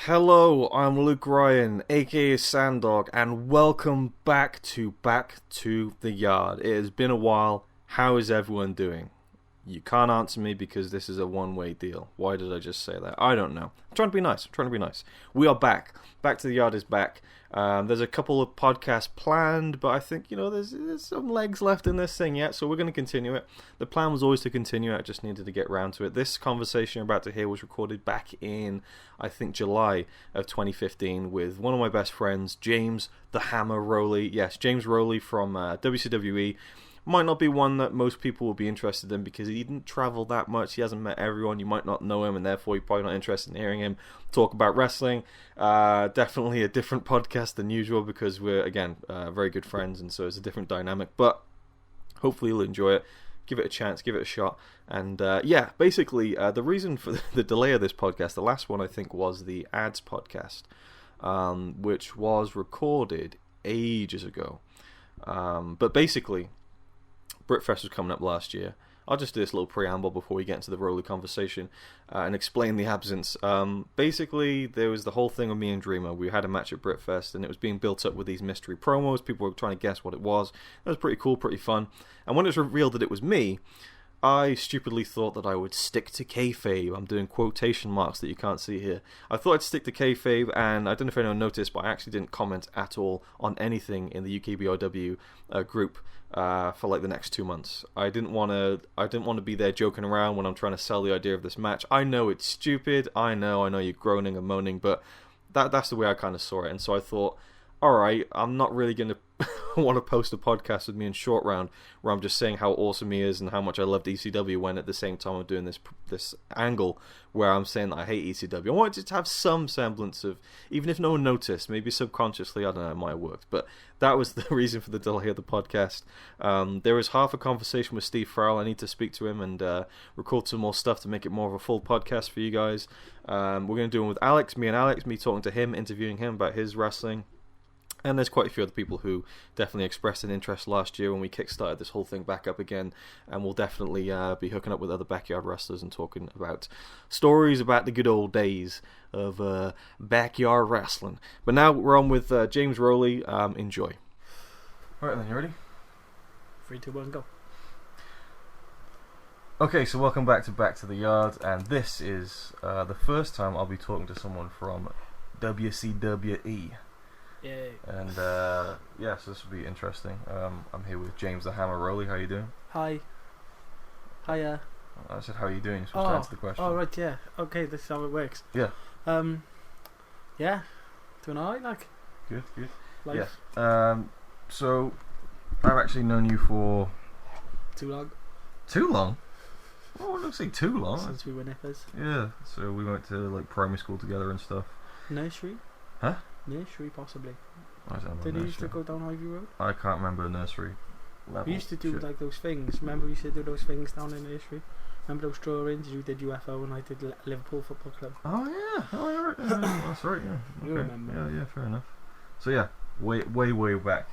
Hello, I'm Luke Ryan, aka Sandog, and welcome back to the Yard. It has been a while. How is everyone doing? You can't answer me because this is a one-way deal. Why did I just say that? I don't know. I'm trying to be nice. We are back. Back to the Yard is back. There's a couple of podcasts planned, but I think, there's some legs left in this thing yet, so we're going to continue it. The plan was always to continue it. I just needed to get round to it. This conversation you're about to hear was recorded back in, I think, July of 2015 with one of my best friends, James the Hammer Rowley. Yes, James Rowley from WCWe. Might not be one that most people will be interested in because he didn't travel that much. He hasn't met everyone. You might not know him, and therefore you're probably not interested in hearing him talk about wrestling. Definitely a different podcast than usual because we're, again, very good friends, and so it's a different dynamic. But hopefully you'll enjoy it. Give it a chance. Give it a shot. And basically, the reason for the delay of this podcast, the last one I think was the ads podcast, which was recorded ages ago. But basically, Britfest was coming up last year. I'll just do this little preamble before we get into the Rowley conversation and explain the absence. Basically, there was the whole thing with me and Dreamer. We had a match at Britfest, and it was being built up with these mystery promos. People were trying to guess what it was. It was pretty cool, pretty fun. And when it was revealed that it was me, I stupidly thought that I would stick to kayfabe. I'm doing quotation marks that you can't see here. I thought I'd stick to kayfabe, and I don't know if anyone noticed, but I actually didn't comment at all on anything in the UKBOW group for like the next 2 months. I didn't want to be there joking around when I'm trying to sell the idea of this match. I know it's stupid. I know you're groaning and moaning, but that's the way I kind of saw it. And so I thought, alright, I'm not really going to want to post a podcast with me in Short Round where I'm just saying how awesome he is and how much I love ECW when at the same time I'm doing this angle where I'm saying that I hate ECW. I wanted to have some semblance of, even if no one noticed, maybe subconsciously, I don't know, it might have worked. But that was the reason for the delay of the podcast. There was half a conversation with Steve Farrell. I need to speak to him and record some more stuff to make it more of a full podcast for you guys. We're going to do one with Alex, me talking to him, interviewing him about his wrestling. And there's quite a few other people who definitely expressed an interest last year when we kickstarted this whole thing back up again. And we'll definitely be hooking up with other backyard wrestlers and talking about stories about the good old days of backyard wrestling. But now we're on with James Rowley. Enjoy. Alright then, you ready? 3, 2, 1, go. Okay, so welcome back to the Yard. And this is the first time I'll be talking to someone from WCWe. Yay. And so this will be interesting. I'm here with James the Hammer Rowley. How you doing? Hi. Hiya. I said, how are you doing? You're supposed to answer the question. Oh, right, yeah. Okay, this is how it works. Yeah. Yeah. Doing alright, like. Good. Life. Yeah. So, I've actually known you for... Too long. Too long? Oh, I don't say too long. Since we were nippers. Yeah. So we went to like primary school together and stuff. Nursery? Huh? Nursery, possibly. I don't know. Did you used to go down Ivy Road? I can't remember nursery level. We used to do like those things. Remember we used to do those things down in nursery? Remember those drawings? You did UFO and I did Liverpool Football Club. Oh yeah. That's right. Yeah. Okay. You remember? Yeah. Fair enough. So yeah, way back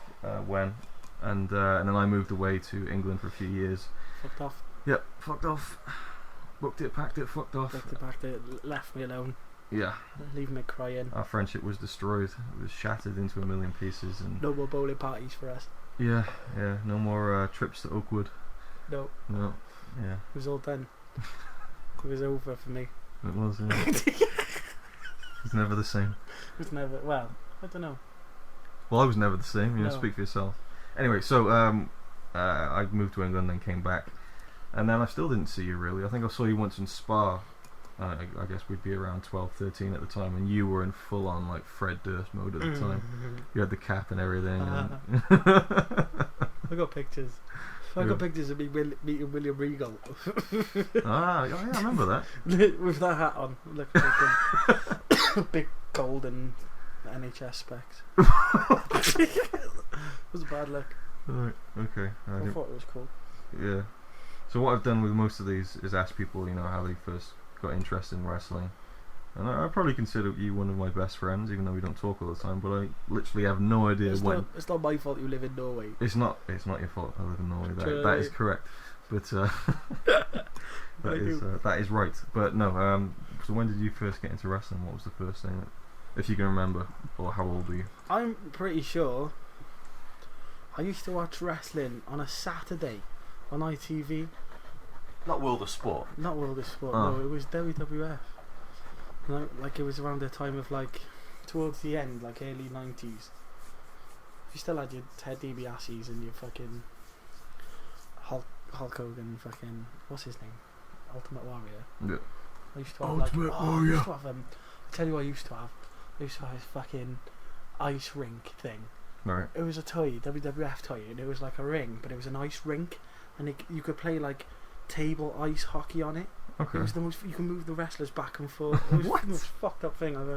when, and then I moved away to England for a few years. Fucked off. Yep. Fucked off. Booked it, packed it, fucked off. Packed it, left me alone. Yeah. Leave me crying. Our friendship was destroyed. It was shattered into a million pieces. And no more bowling parties for us. Yeah. No more trips to Oakwood. No. Yeah. It was all done. It was over for me. It was, yeah. It's never the same. It was never, well, I don't know. Well, I was never the same, No. Speak for yourself. Anyway, so I moved to England, then came back. And then I still didn't see you really. I think I saw you once in Spa. I guess we'd be around 12, 13 at the time, and you were in full on like Fred Durst mode at the time. You had the cap and everything. I got pictures. I got pictures of me meeting William Regal. Yeah, I remember that. With that hat on, look like big golden NHS specs. It was a bad look. Right, okay. I thought it was cool. Yeah. So what I've done with most of these is ask people, how they first got interested in wrestling. And I probably consider you one of my best friends, even though we don't talk all the time. But I literally have no idea when. It's not my fault you live in Norway. It's not your fault I live in Norway. That is correct. But That is right. But no. So when did you first get into wrestling? What was the first thing, if you can remember, or how old were you? I'm pretty sure I used to watch wrestling on a Saturday on ITV. Not World of Sport. Not World of Sport. Oh. No, it was WWF. Like it was around the time of like towards the end, like early 90s. You still had your Ted DiBiase's and your fucking Hulk Hogan, fucking what's his name, Ultimate Warrior. Yeah. I used to have Ultimate Warrior. I used to have I tell you what I used to have. I used to have this fucking ice rink thing. Right. It was a toy, WWF toy, and it was like a ring, but it was an ice rink, and you could play like table ice hockey on it. Okay. It was the most. You can move the wrestlers back and forth. It was the most fucked up thing I've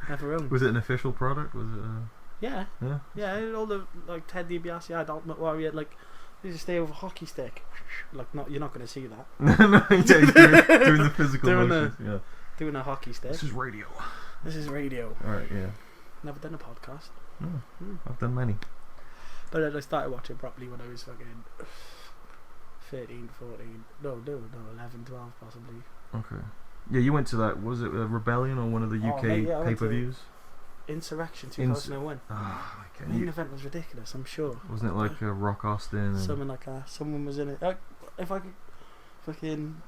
ever owned. Was it an official product? Was it? Yeah. Yeah. Yeah. All the like Ted DiBiase had Ultimate Warrior. Like they just stay with a hockey stick. Like you're not going to see that. No, yeah, doing the physical Doing motions. Doing a hockey stick. This is radio. This is radio. Alright, yeah. Never done a podcast. No, I've done many. But then I started watching properly when I was fucking 13, 14. No, 11, 12 possibly. Okay. Yeah, you went to that. Was it a Rebellion or one of the UK pay-per-views? Insurrection 2001. Okay. The main event was ridiculous, I'm sure. Wasn't it like Rock Austin? And Something like that. Someone was in it. If I could fucking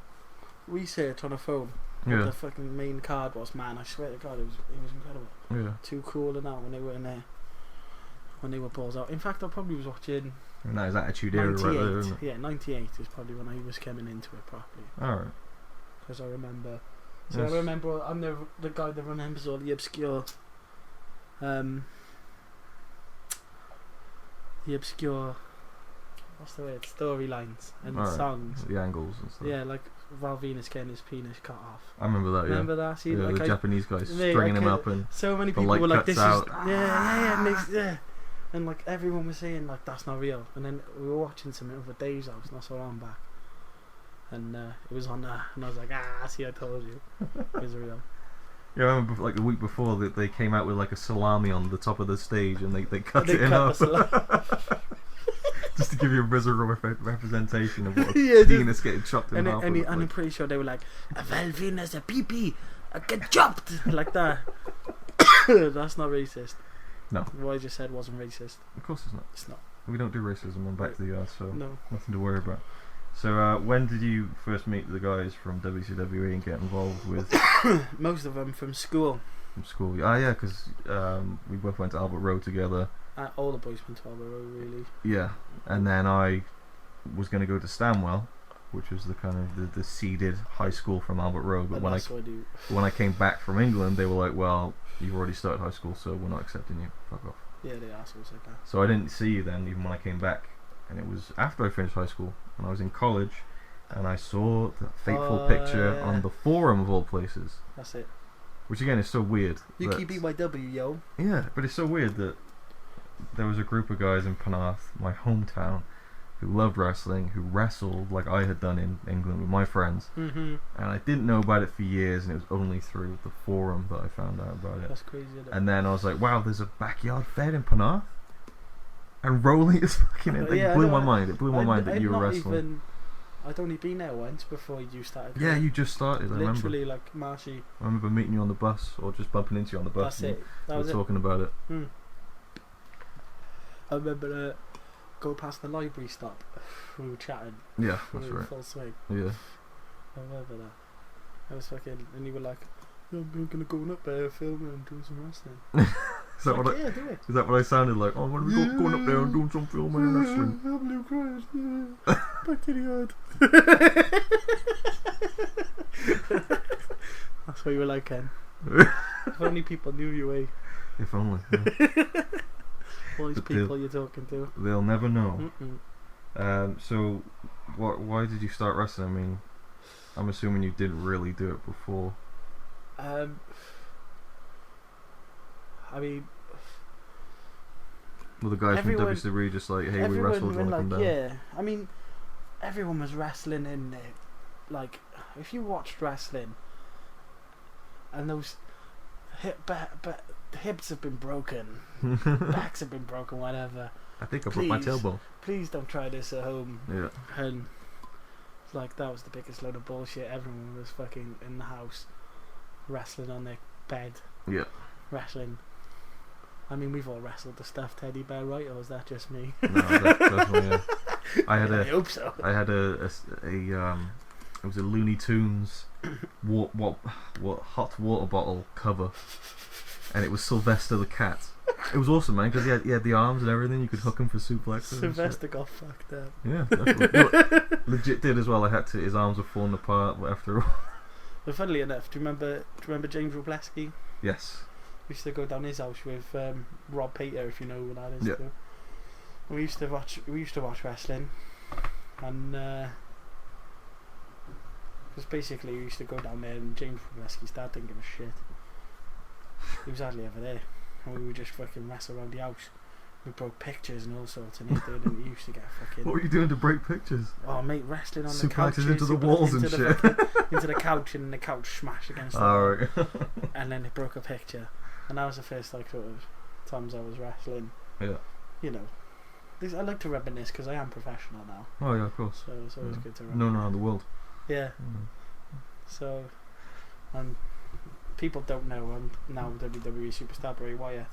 research on a phone what the fucking main card was, man, I swear to God, it was incredible. Yeah. Too cool and that when they were in there. When they were balls out. In fact, I probably was watching. And that is Attitude Era right there, isn't it? Yeah, 98 is probably when I was coming into it properly. Alright. Because I remember. So I remember, I'm the guy that remembers all the obscure. What's the word? Storylines and songs. The angles and stuff. Yeah, like Val Venus getting his penis cut off. I remember that, Remember that? See, yeah, like the Japanese guys stringing him up and so many the people light were like, cuts "This out. yeah," and like everyone was saying like that's not real. And then we were watching something over Dave's house, not so long back, and it was on there, and I was like, see, I told you, it was real. Yeah, I remember like the week before that they came out with like a salami on the top of the stage and they cut it in half. Just to give you a visual representation of what a penis getting chopped in half. And I'm pretty sure they were like, Val Venus a pee-pee, get chopped like that. That's not racist. No. What I just said wasn't racist. Of course it's not. It's not. We don't do racism on Back to the Yard, so no. Nothing to worry about. So when did you first meet the guys from WCWe and get involved with? Most of them from school. From school, yeah, because we both went to Albert Road together. All the boys went to Albert Road, really. Yeah, and then I was going to go to Stanwell, which was the kind of the seeded high school from Albert Road. But when I came back from England, they were like, "Well, you've already started high school, so we're not accepting you. Fuck off." Yeah, they assholes like that. So I didn't see you then, even when I came back, and it was after I finished high school, and I was in college, and I saw the fateful picture on the forum of all places. That's it. Which again is so weird. UKBYW, yo. Yeah, but it's so weird that there was a group of guys in Penarth, my hometown, who loved wrestling, who wrestled like I had done in England with my friends, and I didn't know about it for years, and it was only through the forum that I found out about it. That's crazy, isn't it? And then I was like, wow, there's a backyard fair in Penarth? And Rowley is fucking it. It blew my mind. It blew my mind that you were wrestling. I'd only been there once before you started. Yeah, you just started, I remember. Literally, like, Marshy. I remember meeting you on the bus, or just bumping into you on the bus. That's it. That was it. Talking about it. I remember go past the library stop. We were chatting. Yeah, that's right. Full swing. Yeah. I remember that. I was fucking, and you were like, I'm gonna go up there filming and doing some wrestling. Is that what yeah, do it. Is that what I sounded like? Oh, when we going up there and doing some filming and wrestling. I'm Blue Cross, back to the yard. That's what you were like, Ken. If only people knew you, eh? If only. Yeah. All these people you're talking to. They'll never know. So, why did you start wrestling? I mean, I'm assuming you didn't really do it before. I mean, well, the guys from WCWe just like, hey, we wrestled, want to come down? Yeah, I mean, everyone was wrestling in there. Like, if you watched wrestling, and those hips have been broken, backs have been broken, whatever. I think I broke my tailbone. Please don't try this at home. Yeah. And like that was the biggest load of bullshit. Everyone was fucking in the house, wrestling on their bed. Yeah. Wrestling. I mean, we've all wrestled the stuffed teddy bear, right? Or was that just me? No, definitely. Yeah. I hope so. I had it was a Looney Tunes what hot water bottle cover, and it was Sylvester the cat. It was awesome, man, because he had the arms and everything. You could hook him for suplexes. Sylvester got fucked up. Yeah, definitely. No, legit did as well. I had to. His arms were falling apart after all. But funnily enough, do you remember James Robleski? Yes. We used to go down his house with Rob Peter, if you know who that is. Yeah. Too. We used to watch wrestling, and because basically we used to go down there, and James Robleski's dad didn't give a shit. He was hardly ever there, and we would just fucking wrestle around the house. We broke pictures and all sorts, and he used to get fucking. What were you doing to break pictures? Oh, mate, wrestling on the couch. Into the walls and shit. Into the couch, and the couch smashed against the wall. Right. And then it broke a picture. And that was the first sort of times I was wrestling. Yeah. You know, I like to reminisce because I am professional now. Oh yeah, of course. So it's always good to reminisce. Known around the world. Yeah. So, people don't know I'm now WWE superstar Bray Wyatt.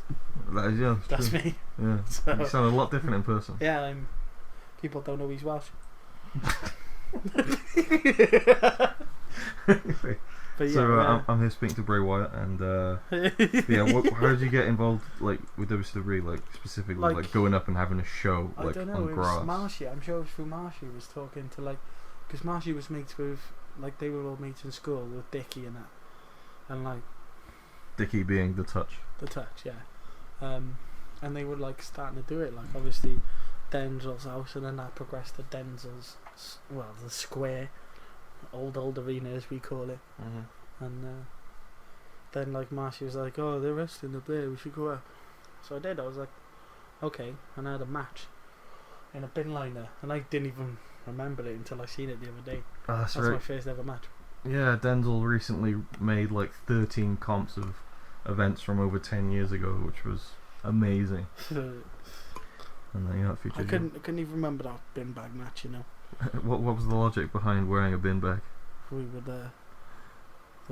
That's me. Yeah. So, you sound a lot different in person. Yeah, people don't know he's Welsh. But so I'm here speaking to Bray Wyatt, and how did you get involved, like, with WCWe, like specifically, like going up and having a show, like, I don't know, on grass? It was Marshy. I'm sure it was through Marshy. Was talking to, like, because Marshy was mates with, like, they were all mates in school with Dickie and that, and like Dickie being the Touch. The Touch, yeah. And they were like starting to do it, like obviously Denzel's house, and then that progressed to Denzel's, well, the square. Old arena as we call it. And then like Marshy was like, oh, they're wrestling up there, we should go up. So I did. I was like, okay. And I had a match in a bin liner, and I didn't even remember it until I seen it the other day. That's right. My first ever match. Yeah, Denzel recently made like 13 comps of events from over 10 years ago, which was amazing. And then that featured I couldn't even remember that bin bag match, you know. What was the logic behind wearing a bin bag? We were the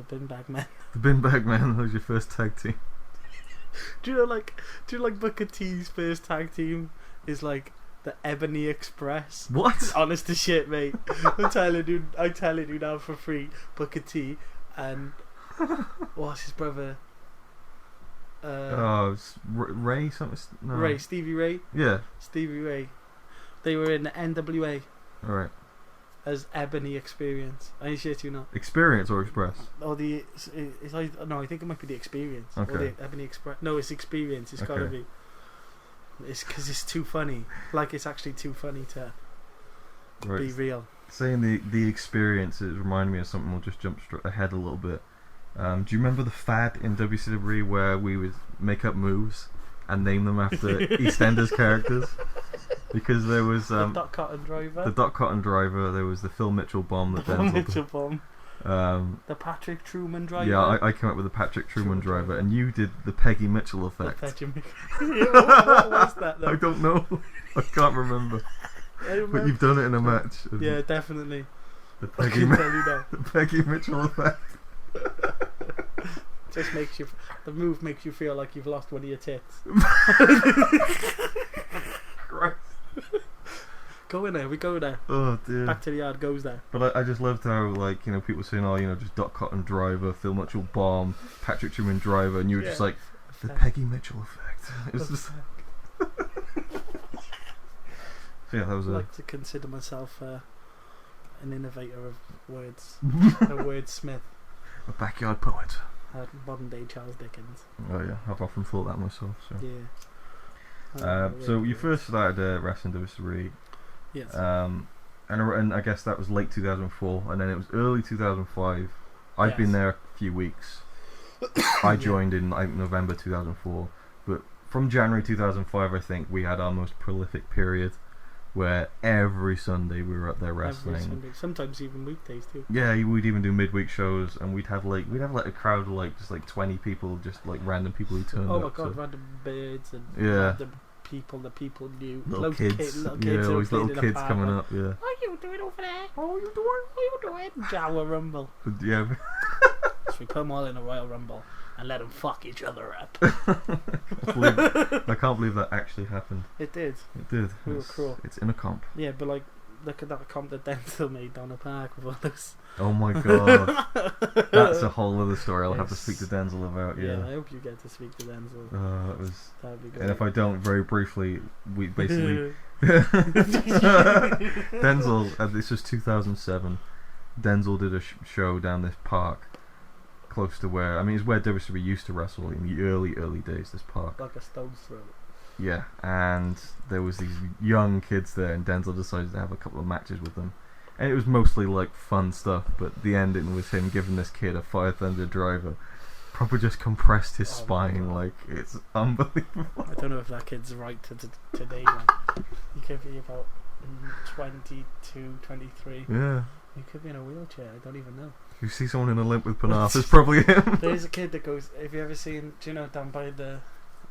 bin bag men. The bin bag men. That was your first tag team. Do you know like Booker T's first tag team is like the Ebony Express? What? Honest to shit, mate. I'm telling you now for free. Booker T and what's his brother? Ray something. No. Ray, Stevie Ray. Yeah. Stevie Ray. They were in the NWA. Alright. As Ebony Experience. I shit you not. Experience or Express? Or I think it might be the Experience. Okay. Or the Ebony Express. No, it's Experience. It's gotta be. It's because it's too funny. Like, it's actually too funny to be real. Saying the Experience, it reminded me of something. We'll just jump ahead a little bit. Do you remember the fad in WCWe where we would make up moves and name them after EastEnders characters? Because there was the Doc Cotton Driver. There was the Phil Mitchell bomb that Phil Mitchell bomb. The Patrick Truman Driver. Yeah, I came up with the Patrick Truman Driver, and you did the Peggy Mitchell effect. What was that though? I don't know. I can't remember. But you've done it in a match. Yeah, definitely. The Peggy Mitchell effect. Just the move makes you feel like you've lost one of your tits. Christ. Go in there, we go there. Oh dear. Back to the Yard goes there. But I just loved how, like, you know, people saying, oh, you know, just Doc Cotton Driver, Phil Mitchell bomb, Patrick Truman Driver, and you were just like, the Peggy Mitchell effect. It was just. Yeah, that was. I like to consider myself an innovator of words, a wordsmith, a backyard poet, modern day Charles Dickens. Oh yeah, I've often thought that myself. So. Yeah. So you first started wrestling WCWe. Yes. And I guess that was late 2004, and then it was early 2005. I'd been there a few weeks. I joined in November 2004, but from January 2005, I think we had our most prolific period, where every Sunday we were up there wrestling. Every Sunday, sometimes even weekdays too. Yeah, we'd even do midweek shows, and we'd have like a crowd of like just like 20 people, just like random people who turned up. Oh my god, random birds and yeah, random people that people knew. Little kids. Little kids always little kids coming up, yeah. What are you doing over there? What are you doing? Jawa Rumble. Yeah. So we put them all in a Royal Rumble and let them fuck each other up. I can't believe that actually happened. It did. It did. We were cruel. It's in a comp. Yeah, but like, look at that comp that Denzel made down the park with all those. Oh my god. That's a whole other story I'll have to speak to Denzel about, yeah. I hope you get to speak to Denzel. That'd be good. And if I don't, very briefly, we basically... Denzel, this was 2007, Denzel did a show down this park close to where, I mean, it's where WCWe used to wrestle in the early days, this park. Like a stone's throw. Yeah, and there was these young kids there, and Denzel decided to have a couple of matches with them. And it was mostly like fun stuff, but the ending was him giving this kid a Fire Thunder driver. Proper just compressed his spine, like, it's unbelievable. I don't know if that kid's right today, like, he could be about 22, 23. Yeah. He could be in a wheelchair, I don't even know. If you see someone in a limp with Panaf, it's probably him. There's a kid that goes, have you ever seen, do you know down by the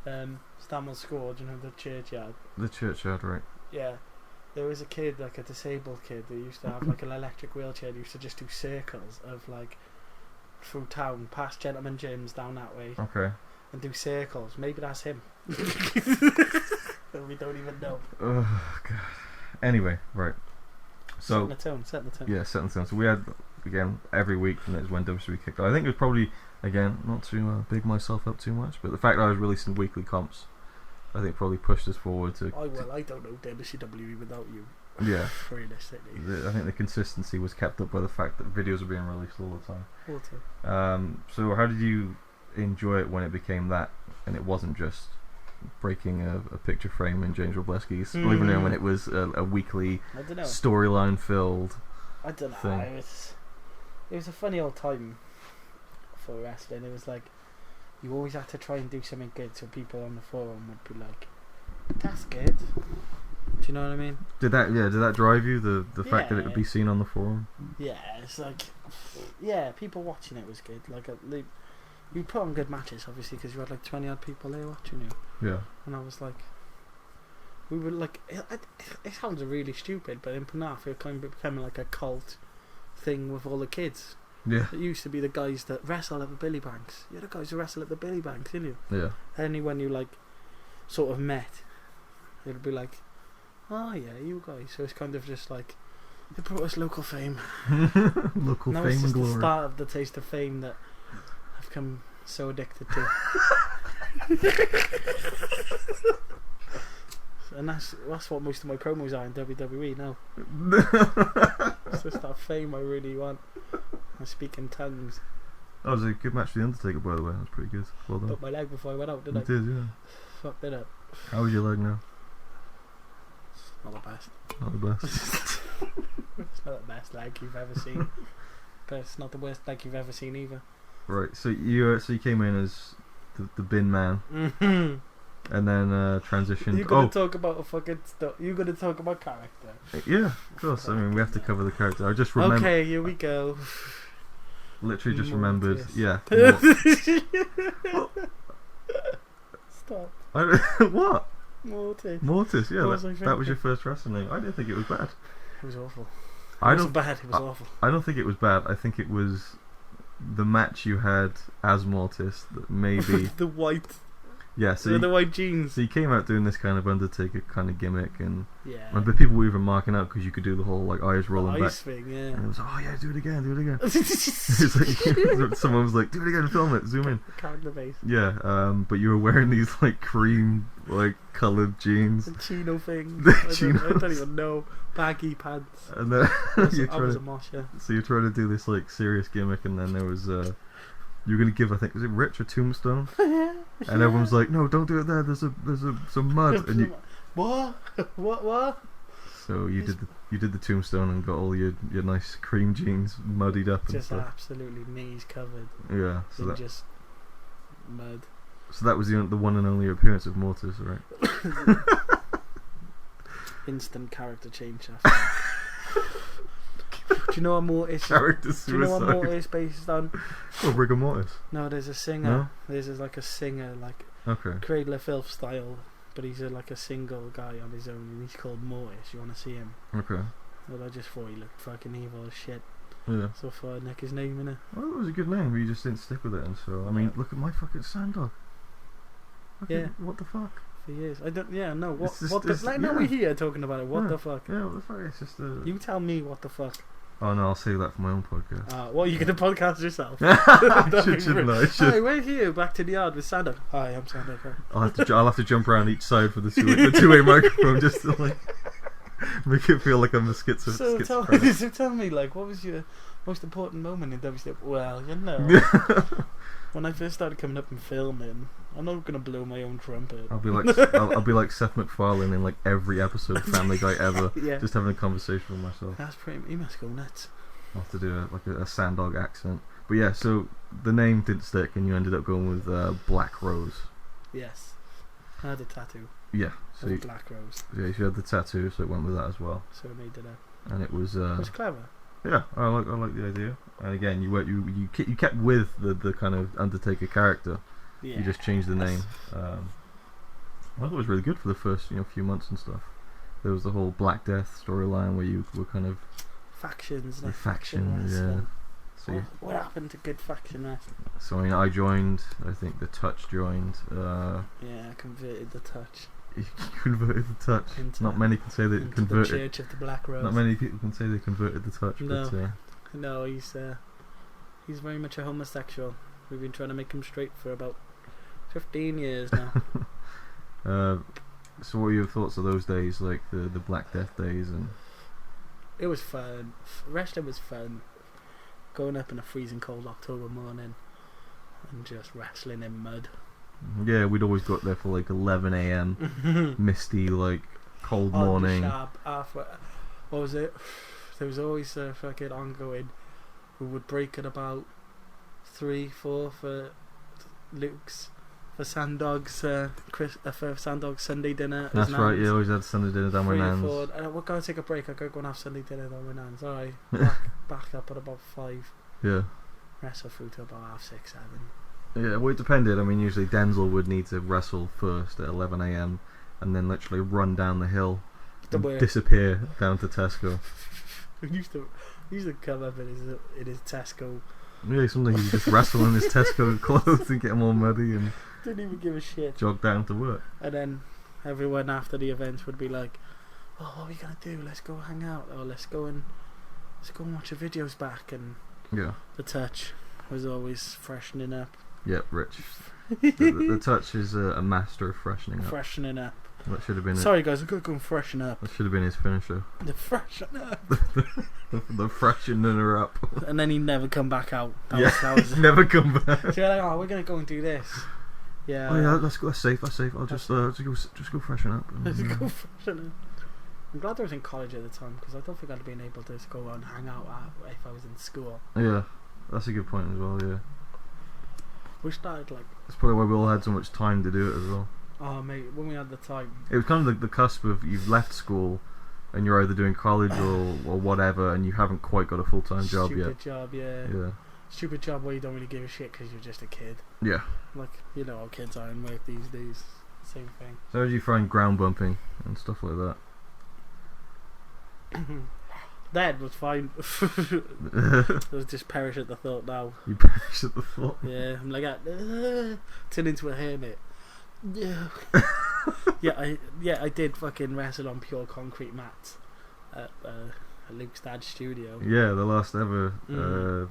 Stamwell Score, do you know the churchyard? The churchyard, right. Yeah. There was a kid, like a disabled kid, that used to have like an electric wheelchair, that used to just do circles of like, through town, past Gentleman Gyms, down that way. Okay. And do circles. Maybe that's him. But we don't even know. Oh, God. Anyway, right. So, setting the tone. Yeah, setting the tone. So we had, again, every week, and it was when WCW kicked off. I think it was probably, again, not to big myself up too much, but the fact that I was releasing weekly comps, I think probably pushed us forward to... I don't know WCWe without you. Yeah. Realistically. I think the consistency was kept up by the fact that videos were being released all the time. So how did you enjoy it when it became that, and it wasn't just breaking a picture frame in James Robleski's living room, when it was a weekly storyline filled I don't know. thing? It was a funny old time for wrestling. It was like you always had to try and do something good, so people on the forum would be like, "That's good." Do you know what I mean? Did that drive you, the fact that it would be seen on the forum? Yeah, it's like, people watching it was good. Like, you put on good matches, obviously, because you had like 20 odd people there watching you. Yeah. And I was like, we were like, it sounds really stupid, but in Panaf it kind of became like a cult thing with all the kids. Yeah. It used to be the guys that wrestle at the Billy Banks. You're the guys who wrestle at the Billy Banks, didn't you? Yeah. Only when you like sort of met, it'd be like, oh yeah, you guys. So it's kind of just like, it brought us local fame. Local now fame it's just and glory. the start of the taste of fame that I've become so addicted to. And that's what most of my promos are in WWE now. It's just that fame I really want. I speak in tongues. That was a good match for The Undertaker, by the way. That was pretty good. Well done. Put my leg before I went out, didn't I? You did, yeah. Fucked it up. How was your leg now? Not the best. Not the best. It's not the best leg you've ever seen. But it's not the worst leg you've ever seen either. Right, so you came in as the bin man. Mm-hmm. And then transitioned. You're gonna talk about a fucking stuff. You're gonna talk about character. Yeah, of course. I mean, we have to cover the character. I just remember. Okay, here we go. Literally just remembered. Yeah. Stop. What? Mortis. Yeah, that was your first wrestling name. I didn't think it was bad. It was awful. It was awful. I don't think it was bad. I think it was the match you had as Mortis that maybe the white. Yeah, so the white jeans. So you came out doing this kind of Undertaker kind of gimmick, and but people were even marking out because you could do the whole like eyes rolling back. Thing, yeah. And it was like, oh yeah, do it again. It's like, someone was like, do it again, film it, zoom in. Character base. Yeah, but you were wearing these like cream like coloured jeans. The chino thing. I don't even know. Baggy pants. And then I was a mosh, yeah. So you're trying to do this like serious gimmick, and then there was you were gonna give, I think, was it Rich a tombstone? And everyone's like, no, don't do it there. There's some mud. And you what? So you did the tombstone and got all your nice cream jeans muddied up and just stuff. Absolutely knees covered. Yeah. So that just mud. So that was the one and only appearance of Mortis, right? Instant character change after. Do you know what Mortis? Character suicide. Do you know what Mortis based on? Oh, rigor mortis. No, there's a singer. No? There's like a singer, like okay. Cradle of Filth style but he's like a single guy on his own, and he's called Mortis. You want to see him? Okay. Well, I just thought he looked fucking evil as shit. Yeah. So I thought I'd nick his name in it. Well, it was a good name, but you just didn't stick with it, and so I mean, look at my fucking Sandog. What the fuck? For years, I don't. Yeah, no. What? Just, what? Now we're here talking about it. What the fuck? Yeah, what the fuck? It's just a. You tell me what the fuck. Oh no, I'll save that for my own podcast. Well, you get the podcast yourself. Shouldn't I? Hi, we're here, back to the yard with Sandog. Hi, I'm Sandog. I'll have to jump around each side for the two-way microphone just to like make it feel like I'm a schizophrenic. So tell me, like, what was your most important moment in WCW? Well, you know, when I first started coming up and filming, I'm not gonna blow my own trumpet. I'll be like Seth MacFarlane in like every episode of Family Guy ever, just having a conversation with myself. That's pretty. You must go nuts. I'll have to do a Sandog accent. But yeah, so the name didn't stick, and you ended up going with Black Rose. Yes, I had a tattoo. Yeah, so Black Rose. Yeah, you had the tattoo, so it went with that as well. So I made it up. And it was. It was clever. Yeah, I like the idea. And again, you kept with the kind of Undertaker character. Yeah. You just changed the name. I thought it was really good for the first few months and stuff. There was the whole Black Death storyline where you were kind of factions. The faction, yeah. So what happened to good faction wrestling? So I mean, I joined. I think the Touch joined. Yeah, I converted the Touch. You converted the Touch. Not many can say they converted. The Church of the Black Rose. Not many people can say they converted the Touch. No, but, no, he's very much a homosexual. We've been trying to make him straight for about 15 years now. So what were your thoughts of those days, like the Black Death days? And it was fun. Wrestling was fun. Going up in a freezing cold October morning and just wrestling in mud. Yeah, we'd always go up there for like 11 a.m. misty, like cold morning. What was it? There was always a fucking ongoing. We would break at about 3-4 for Luke's, for Sandog's for Sandog's Sunday dinner. That's right. You always had Sunday dinner down my nan's. We're gonna take a break. I gotta go and have Sunday dinner down my nan's. Alright, back up at about 5. Yeah. Wrestle through to about 6-7. Yeah, well, it depended. I mean, usually Denzel would need to wrestle first at 11 a.m. and then literally run down the hill and disappear down to Tesco. He used to come up in his Tesco. Yeah, sometimes he'd just wrestle in his Tesco clothes and get them all muddy and didn't even give a shit. Jog down to work. And then everyone after the events would be like, "Oh, what are we gonna do? Let's go hang out, or let's go and watch the videos back." And yeah, the Touch was always freshening up. Yep, Rich. the Touch is a master of freshening up. Freshening up. That should have been. Sorry, guys, I'm gonna go and freshen up. That should have been his finisher. The freshen up. the freshening her up. And then he never come back out. That was never come back. So you're like, "Oh, we're gonna go and do this." Yeah. Oh yeah, that's safe. That's safe. I'll just go freshen up. Let's go freshen up. I'm glad I was in college at the time because I don't think I'd been able to go and hang out if I was in school. Yeah, that's a good point as well. Yeah. We started like. That's probably why we all had so much time to do it as well. Oh mate, when we had the time. It was kind of the cusp of you've left school, and you're either doing college or whatever, and you haven't quite got a full-time job yet. Stupid job, yeah. Yeah. Stupid job where you don't really give a shit because you're just a kid. Yeah. Like, you know how kids are in work these days. Same thing. So how did you find ground bumping and stuff like that? That was fine. I just perish at the thought now. You perish at the thought? Yeah, I'm like, turn into a hermit. Yeah. I did fucking wrestle on pure concrete mats at Luke's dad's studio. Yeah, the last ever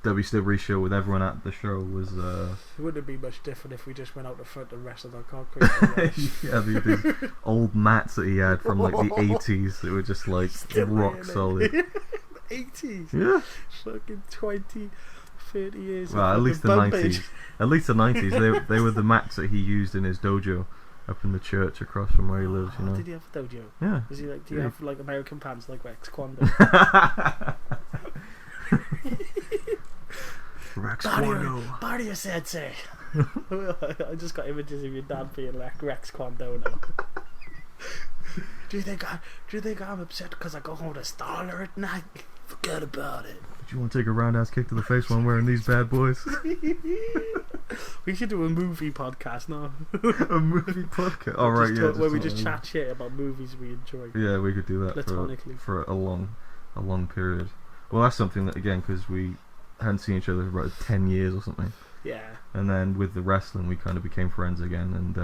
WCWe show with everyone at the show was. It wouldn't be much different if we just went out the front and wrestled on concrete. Yeah, these old mats that he had from like the 80s that were just like rock solid. 80s? Yeah. Fucking 20, 30 years. Well, at least the 90s. At least the 90s. They were the mats that he used in his dojo up in the church across from where he lives. You know. Did he have a dojo? Yeah. Was he like? Do you have like American pants like Rex Kwando? Rex Kwando. Barrio Sensei. I just got images of your dad being like Rex Kwando now. Do you think I'm upset because I go home to Starler at night? Forget about it. Do you want to take a roundhouse kick to the face while I'm wearing these bad boys? We should do a movie podcast now. A movie podcast? Oh, right, yeah. Where we just chat shit about movies we enjoy. Yeah, we could do that for a long period. Well, that's something that, again, because we hadn't seen each other for about 10 years or something. Yeah. And then with the wrestling, we kind of became friends again, and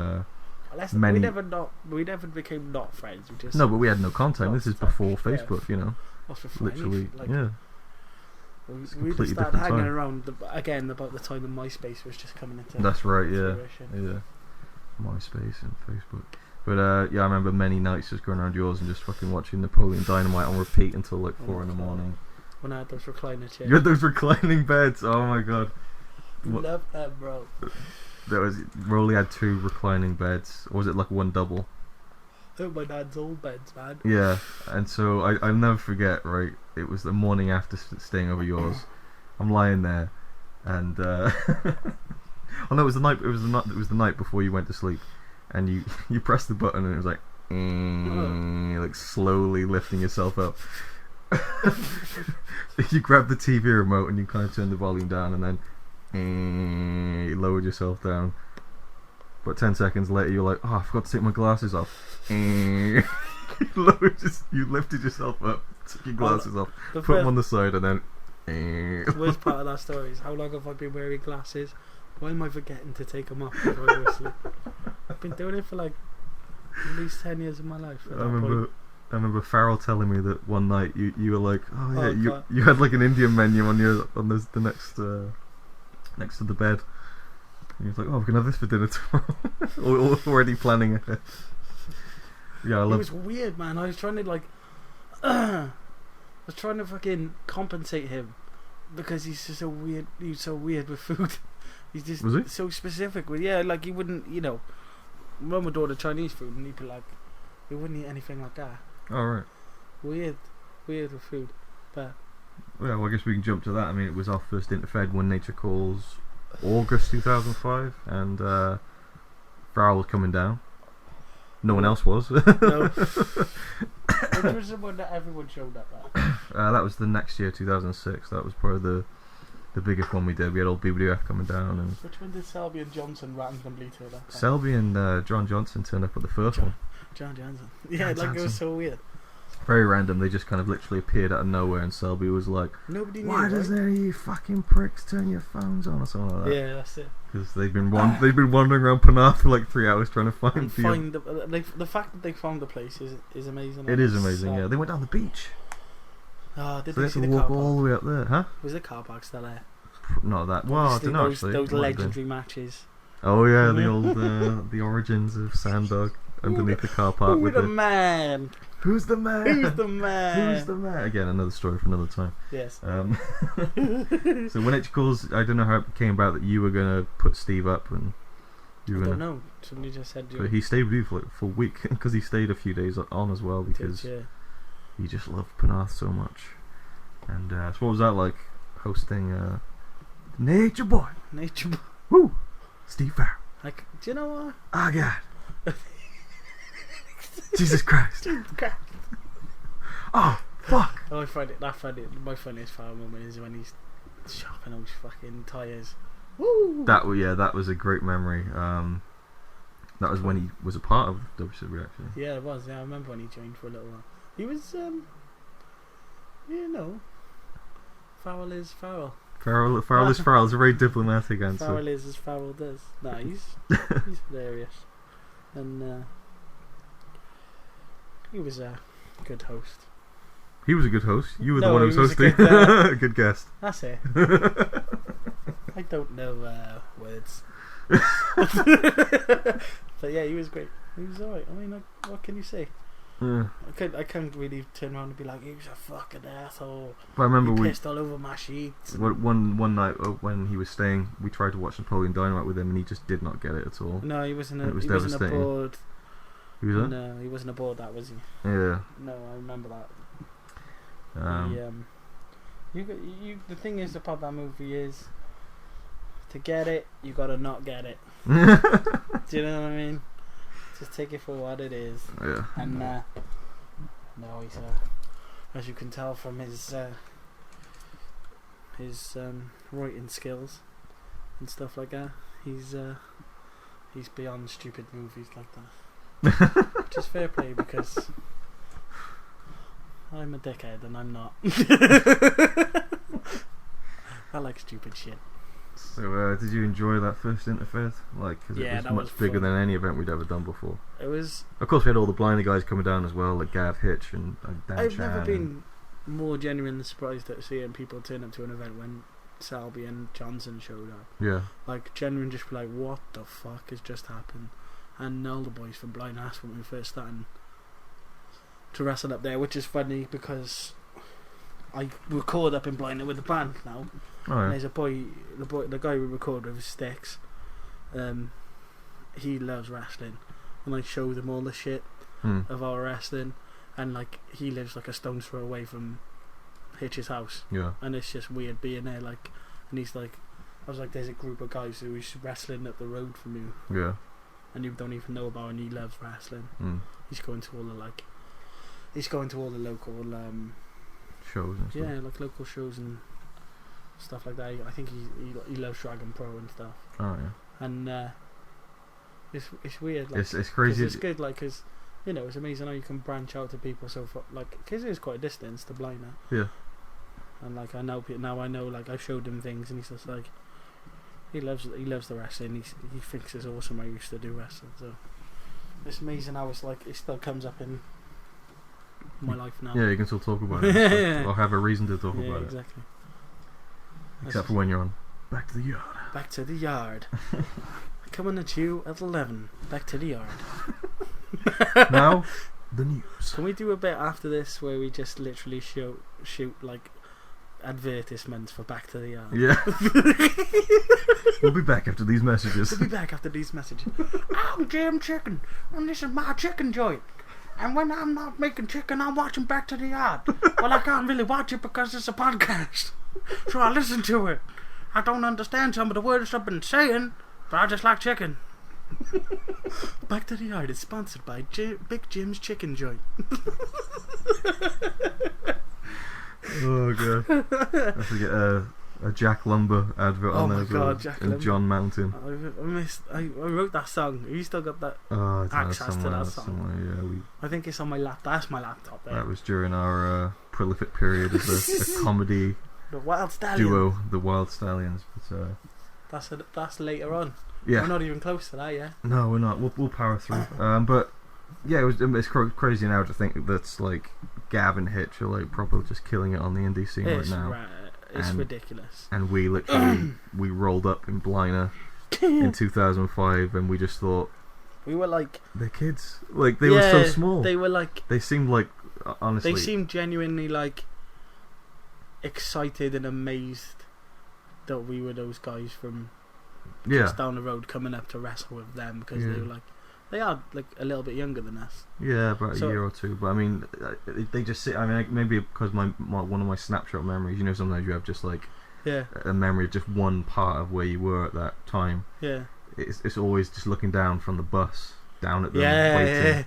we never became not friends. We just no, but we had no contact. This is before Facebook, you know. Literally, yeah. We just started hanging around again about the time when MySpace was just coming into. That's right, yeah, fruition. yeah. MySpace and Facebook. But yeah, I remember many nights just going around yours and just fucking watching Napoleon Dynamite on repeat until like 4 in the morning. When I had those recliner chairs. You had those reclining beds. Oh my god. Love them, bro. Rowley had 2 reclining beds, or was it like one double? Oh, my dad's old beds, man. Yeah, and so I'll never forget. Right, it was the morning after staying over yours. I'm lying there, and oh no, it was the night. It was the night before you went to sleep, and you pressed the button, and it was like, like slowly lifting yourself up. You grabbed the TV remote and you kind of turned the volume down, and then you lowered yourself down. But 10 seconds later, you're like, "Oh, I forgot to take my glasses off." You lifted yourself up, took your glasses off, put them on the side, and then. The worst part of that story is how long have I been wearing glasses? Why am I forgetting to take them off before I go to sleep? I've been doing it for like at least 10 years of my life. I remember Farrell telling me that one night you were like, "Oh yeah, you had like an Indian menu on the next next to the bed." And he was like, "Oh, we can have this for dinner tomorrow." Already planning ahead. Yeah, it was weird, man. I was trying to fucking compensate him because he's just so weird. He's so weird with food. He's just so specific with like he wouldn't, Mum would order Chinese food and he'd be like, he wouldn't eat anything like that. Oh right. Weird with food, but. Well, I guess we can jump to that. I mean, it was our first Interfed when Nature Calls. August 2005, and Farrell was coming down. No one else was. No. Which was the one that everyone showed up at? That was the next year, 2006. That was probably the biggest one we did. We had old BWF coming down. And which one did Selby and Johnson randomly turn up? Selby and John Johnson turned up at the first one. John Johnson. Yeah, it was so weird. Very random. They just kind of literally appeared out of nowhere, and Selby was like, "Nobody knew, why doesn't any of you fucking pricks turn your phones on?" or something like that. Yeah, that's it. Because they've been wandering around Penarth for like 3 hours trying to find the fact that they found the place is amazing. It is amazing. Yeah, they went down the beach. Oh, did so they had see to the walk car all the way up there, huh? Was the car park still there? Not that. Well, I don't know actually. Those legendary matches. Oh yeah, the old the origins of Sandog underneath the car park. Who's the man? Who's the man? Who's the man? Who's the man? Again, another story for another time. Yes. So when it calls, I don't know how it came about that you were gonna put Steve up, and you were I don't know. Somebody just said. But he stayed with you for like a full week because he stayed a few days on as well because he just loved Penarth so much. And so what was that like hosting Nature Boy? Nature Boy. Woo! Steve Farrell. Like, do you know what? Oh God. Jesus Christ. Oh, fuck. Oh, I find it my funniest Farrell moment is when he's chopping those fucking tyres. Woo! That was a great memory. That was when he was a part of WCWe actually. Yeah, it was. Yeah, I remember when he joined for a little while. He was, Farrell is Farrell. Farrell is Farrell. It's a very diplomatic answer. Farrell is as Farrell does. No, he's hilarious, and he was a good host. He was a good host. You were the one who was hosting. A good guest. That's it. I don't know words. But yeah, he was great. He was alright. I mean, like, what can you say? Yeah. I can't really turn around and be like, he was a fucking asshole. But I remember he pissed all over my sheets. One night when he was staying, we tried to watch Napoleon Dynamite with him, and he just did not get it at all. No, he wasn't. It was he wasn't aboard. He was No, he wasn't aboard that, was he? Yeah. No, I remember that. The thing is about that movie is to get it, you gotta not get it. Do you know what I mean? Just take it for what it is. Yeah. And no, he's as you can tell from his his writing skills and stuff like that. He's beyond stupid movies like that. Which is fair play because I'm a dickhead and I'm not. I like stupid shit. So, did you enjoy that first interfaith? Like, cause Yeah, it that was was much bigger fun. than any event we'd ever done before. It was. Of course, we had all the blinder guys coming down as well, like Gav Hitch and Dan I've Chan never and- been more genuinely surprised at seeing people turn up to an event when Selby and Johnson showed up. Yeah. Like, genuine, just be like, what the fuck has just happened? And all the boys from Blind asked when we first started to wrestle up there, which is funny because I record up in Blind with the band now. Oh, And yeah. there's the guy we record with Sticks. He loves wrestling, and I show them all the shit of our wrestling, and like he lives like a stone's throw away from Hitch's house, Yeah. and it's just weird being there. Like, and he's like, I was like, there's a group of guys who's wrestling up the road from you, Yeah. and you don't even know about, and he loves wrestling. He's going to all the local Shows and stuff. yeah, like local shows and stuff like that. I think he loves Dragon Pro and stuff. Oh, yeah. And it's weird. Like, It's 'cause crazy. it's good, like, because it's amazing how you can branch out to people so far. Like, because it is quite a distance to Blinder. Yeah. And like I know like I showed him things, and he's just like he loves the wrestling. He thinks it's awesome. I used to do wrestling, so it's amazing how it's like it still comes up in my life now. Yeah, you can still talk about it. Or have a reason to talk Yeah, about exactly. it. Except for when you're on Back to the Yard. Back to the yard. Coming at you at 11. Back to the yard. Now, the news. Can we do a bit after this where we just literally shoot like advertisements for Back to the Yard? Yeah. We'll be back after these messages. We'll be back after these messages. I'm Jim Chicken, and this is my chicken joint. And when I'm not making chicken, I'm watching Back to the Yard. Well, I can't really watch it because it's a podcast, so I listen to it. I don't understand some of the words I've been saying, but I just like chicken. Back to the Yard is sponsored by Big Jim's Chicken Joint. Oh god. I have to get a Jack Lumber advert on there my as well. God, Jack and Lumber. John Mountain. I wrote that song. Have you still got that? Oh, I don't know, Access to somewhere, that song. somewhere, yeah. I think it's on my laptop. That's my laptop there. That was during our prolific period as a comedy The Wild Stallion. duo, the Wild Stallions. But, That's later on. yeah. We're not even close to that yet. No, we're not. We'll power through. But yeah, it's crazy now to think that's like Gav and Hitch are like probably just killing it on the indie scene right now. It's And- ridiculous. And we literally we rolled up in Blina in 2005, and we just thought We were like, they're kids. Like they were so small. They were like, They seemed like honestly. they seemed genuinely like excited and amazed that we were those guys from just down the road coming up to wrestle with them, because they were like, they are like a little bit younger than us. Yeah, about So- a year or two. But I mean, they just sit. I mean, maybe because my one of my snapshot memories. You know, sometimes you have just like Yeah, a memory of just one part of where you were at that time. yeah, It's always just looking down from the bus down at them yeah, waiting, yeah.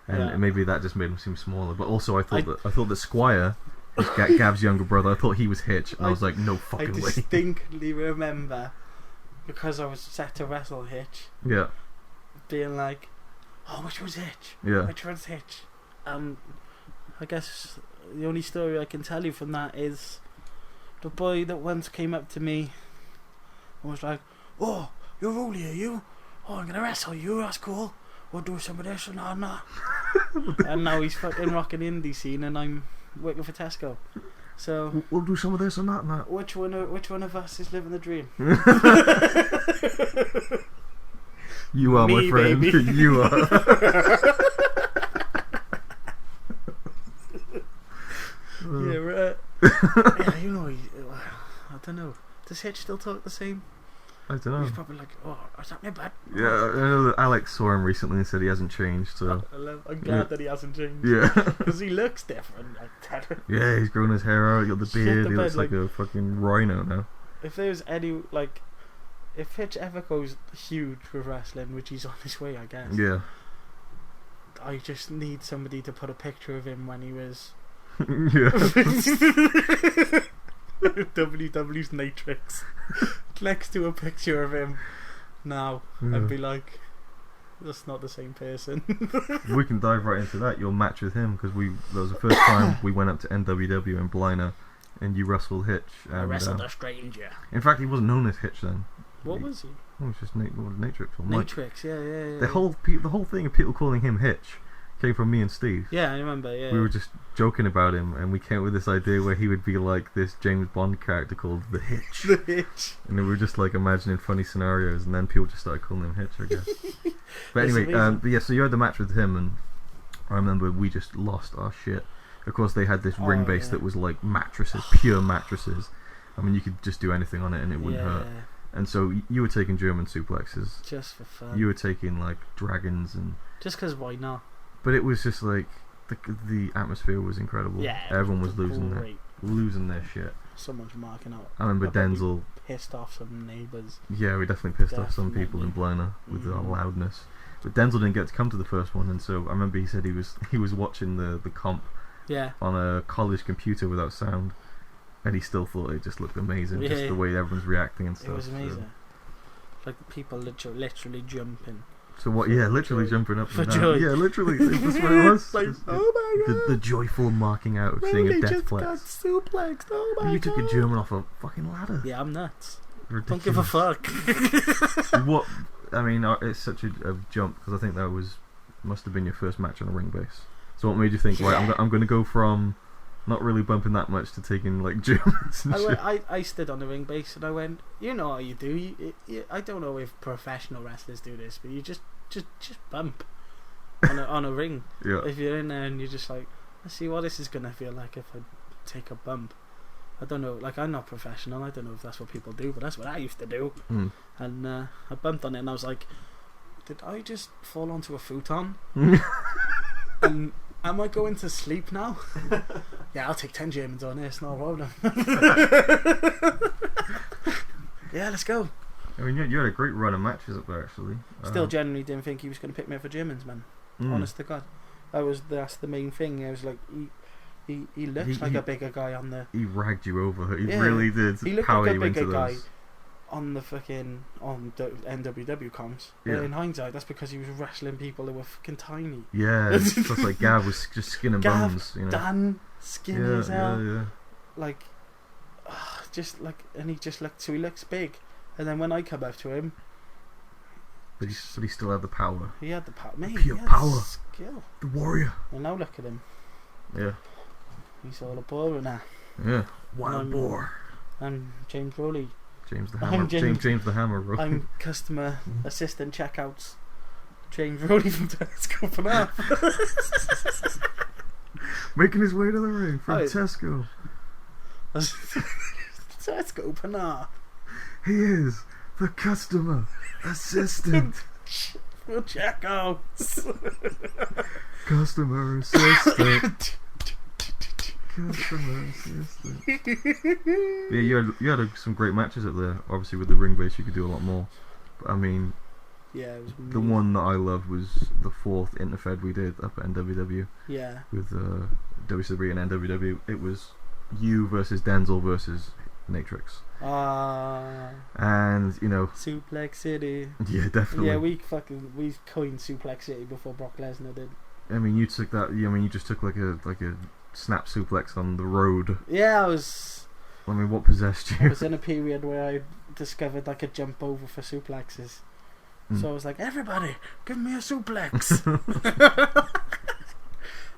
and Yeah. maybe that just made him seem smaller. But also, I thought that Squire, was Gav's younger brother, I thought he was Hitch, and I was like, no I fucking way. distinctly remember, because I was set to wrestle Hitch, Yeah, being like, oh, which was Hitch? yeah. Which one's Hitch? I guess the only story I can tell you from that is the boy that once came up to me and was like, oh, you're Rowley, are you? Oh, I'm gonna wrestle you, that's cool. We'll do some of this and that. And now he's fucking rocking the indie scene, and I'm working for Tesco. So We'll do some of this and that and that. which one of us is living the dream? You are, Me, my friend. baby. You are. Yeah, right. Yeah, you know, I don't know. Does Hitch still talk the same? I don't know. He's probably like, oh, is that my bad? Yeah, I know that Alex saw him recently and said he hasn't changed. So I'm glad that he hasn't changed. yeah, Because he looks different. Like that. yeah, he's grown his hair out. Got the Shit beard. the He looks bed, like a fucking rhino now. If there's any, like, if Hitch ever goes huge with wrestling, which he's on his way, I guess, Yeah, I just need somebody to put a picture of him when he was. yeah. WW's Matrix next to a picture of him now, and be like, that's not the same person. We can dive right into that. Your match with him, because that was the first time we went up to NWW in Blina, and you wrestled Hitch. And, I wrestled a stranger. In fact, he wasn't known as Hitch then. What was he? Oh, it was just Natrix. Or Matrix, yeah. The whole thing of people calling him Hitch came from me and Steve. Yeah, I remember. Yeah. We were just joking about him, and we came up with this idea where he would be like this James Bond character called the Hitch. The Hitch. And we were just like imagining funny scenarios, and then people just started calling him Hitch, I guess. But anyway, so you had the match with him, and I remember we just lost our shit. Of course, they had this ring base that was like mattresses, pure mattresses. I mean, you could just do anything on it, and it wouldn't hurt. And so you were taking German suplexes. Just for fun. You were taking like dragons and. Just because why not? But it was just like the atmosphere was incredible. Yeah, everyone was losing their shit. Someone's marking out. I remember Denzel pissed off some neighbours. Yeah, we definitely pissed off some people in Blina with our loudness. But Denzel didn't get to come to the first one, and so I remember he said he was watching the comp on a college computer without sound, and he still thought it just looked amazing, just the way everyone's reacting and stuff. It was amazing. Like people literally jumping. So what? Yeah, literally jumping up and down. Joy. Yeah, literally. That's what it was. Like, oh my god! The joyful marking out of seeing a death flex. Got suplexed. Oh my god! You took a German off a fucking ladder. Yeah, I'm nuts. Ridiculous. Don't give a fuck. What? I mean, it's such a jump, because I think that must have been your first match on a ring base. So what made you think, right, I'm going to go from not really bumping that much to taking like Germans and shit? I stood on the ring base and I went, you know how you do. I don't know if professional wrestlers do this, but you just bump on a ring. Yeah. If you're in there and you're just like, let's see what this is going to feel like if I take a bump. I don't know, like, I'm not professional, I don't know if that's what people do, but that's what I used to do. And I bumped on it and I was like, did I just fall onto a futon? And am I going to sleep now? Yeah, I'll take 10 Germans on this, no problem. Yeah, let's go. I mean, you had a great run of matches up there, actually. Still genuinely didn't think he was going to pick me up for Germans, man. Honest to God. That's the main thing. I was like, he looks like a bigger guy on the... He ragged you over. He really did. He looked like a bigger guy on the fucking... on the NWW comms. But in hindsight, that's because he was wrestling people who were fucking tiny. Yeah, it's just like Gav was just skin and bones. You know? Dan, skinny as hell. Yeah. Like, just like... And he just looked... So he looks big. And then when I come up to him... But he still had the power. He had the power. Mate, pure he had power. Skill. The warrior. And now look at him. Yeah. He's all a baller now. Yeah. Wild boar. I'm James Rowley. James the Hammer. James the Hammer Rowley. I'm customer assistant checkouts. James Rowley from Tesco and a half. Making his way to the ring from Tesco. Tesco Panard. He is the customer assistant. For checkouts. Customer assistant. Customer assistant. Yeah, you had some great matches up there. Obviously, with the ring base, you could do a lot more. But I mean, yeah, it was the one that I loved was the 4th Interfed we did up at NWW. Yeah. With WCWe and NWW, it was you versus Denzel versus Natrix. And you know, Suplex City. Yeah, definitely. Yeah, we coined Suplex City before Brock Lesnar did. I mean, you took that. I mean, you just took like a snap suplex on the road. Yeah, I mean, what possessed you? I was in a period where I discovered I could jump over for suplexes. So I was like, everybody, give me a suplex.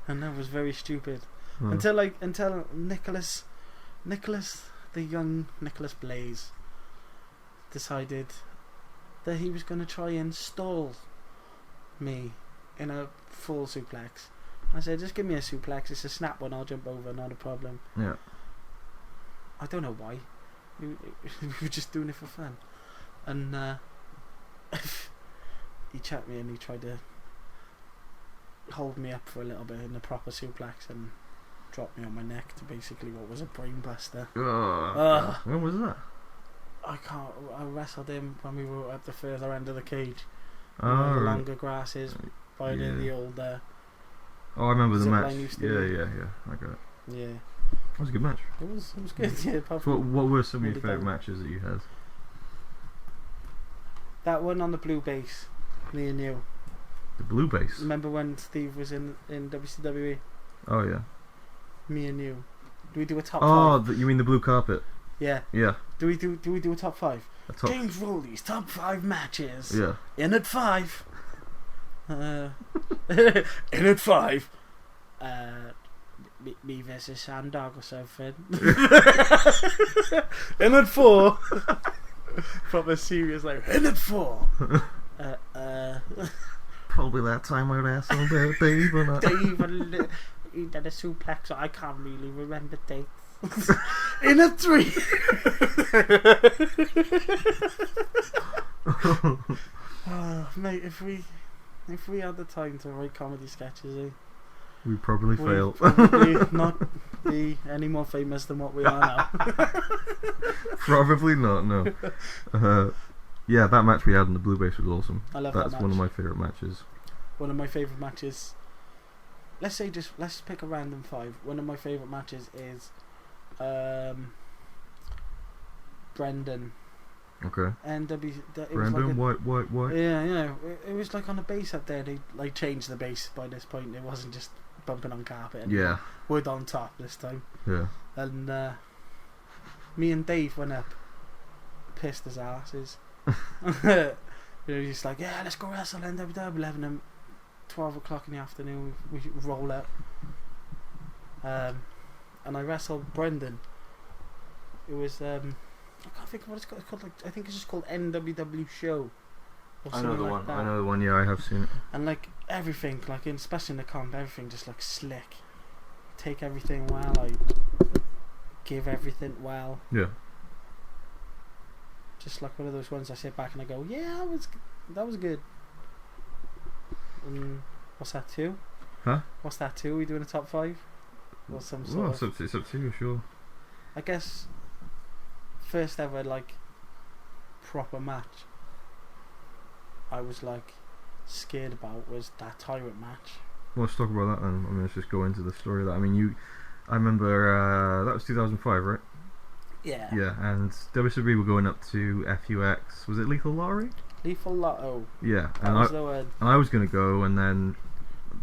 And that was very stupid. Until Nicholas, the young Nicholas Blaze, decided that he was going to try and stall me in a full suplex. I said, just give me a suplex, it's a snap one, I'll jump over, not a problem. Yeah. I don't know why. We were just doing it for fun. And he chapped me and he tried to hold me up for a little bit in a proper suplex and dropped me on my neck to basically what was a brain buster. When was that? I wrestled him when we were at the further end of the cage. The longer grasses, by in the old I remember the zip match. line used to Yeah, I got it. Yeah. That was a good match. It was good. Yeah. Apart So from what were some of your Really favourite bad. matches that you had? that one on the blue base, me and you. The blue base. Remember when Steve was in WCWe? Oh yeah. Me and you. Do we do a top Oh, five? you mean the blue carpet? Yeah. Yeah. Do we do a top five? A top. James Rowley's top 5 matches. Yeah. In at 5. In at 5. Me versus Sandog or something. In at 4. Proper serious, like, in at 4. Probably that time I wrestled Dave or not. Dave, he did a suplex, I can't really remember dates. In at 3. Oh, mate, if we had the time to write comedy sketches, We probably fail. we'd probably not be any more famous than what we are now. Probably not. No. Yeah, that match we had in the blue base was awesome. I love That's that match. one of my favourite matches. One of my favourite matches. Let's pick a random 5. One of my favourite matches is Brendan. Okay. NW. Random. White. Yeah, yeah. It was like on a base up there. They like changed the base by this point. It wasn't just bumping on carpet. And Yeah. wood on top this time. Yeah. And me and Dave went up, pissed his asses. We were just like, yeah, let's go wrestle NWW 11 and 12 o'clock in the afternoon. We should roll up. And I wrestled Brendan. It was I can't think of what it's called. Like, I think it's just called NWW Show. Or I know something the like one. that. I know the one. Yeah, I have seen it. And like everything, like especially in the comp, everything just like slick. Take everything well. I give everything well. Yeah. Just like one of those ones I sit back and I go, yeah, that was good. What's that 2? Huh? What's that 2? Are we doing a top 5? Or some sort Well, of... it's up to you, sure. I guess first ever like proper match I was like scared about was that Tyrant match. Well, let's talk about that then. I mean, let's just go into the story of that. I mean, I remember that was 2005, right? Yeah. Yeah, and WCWe were going up to FUX. Was it Lethal Lottery? Lethal Lotto. Yeah, That and was the word. I was gonna go, and then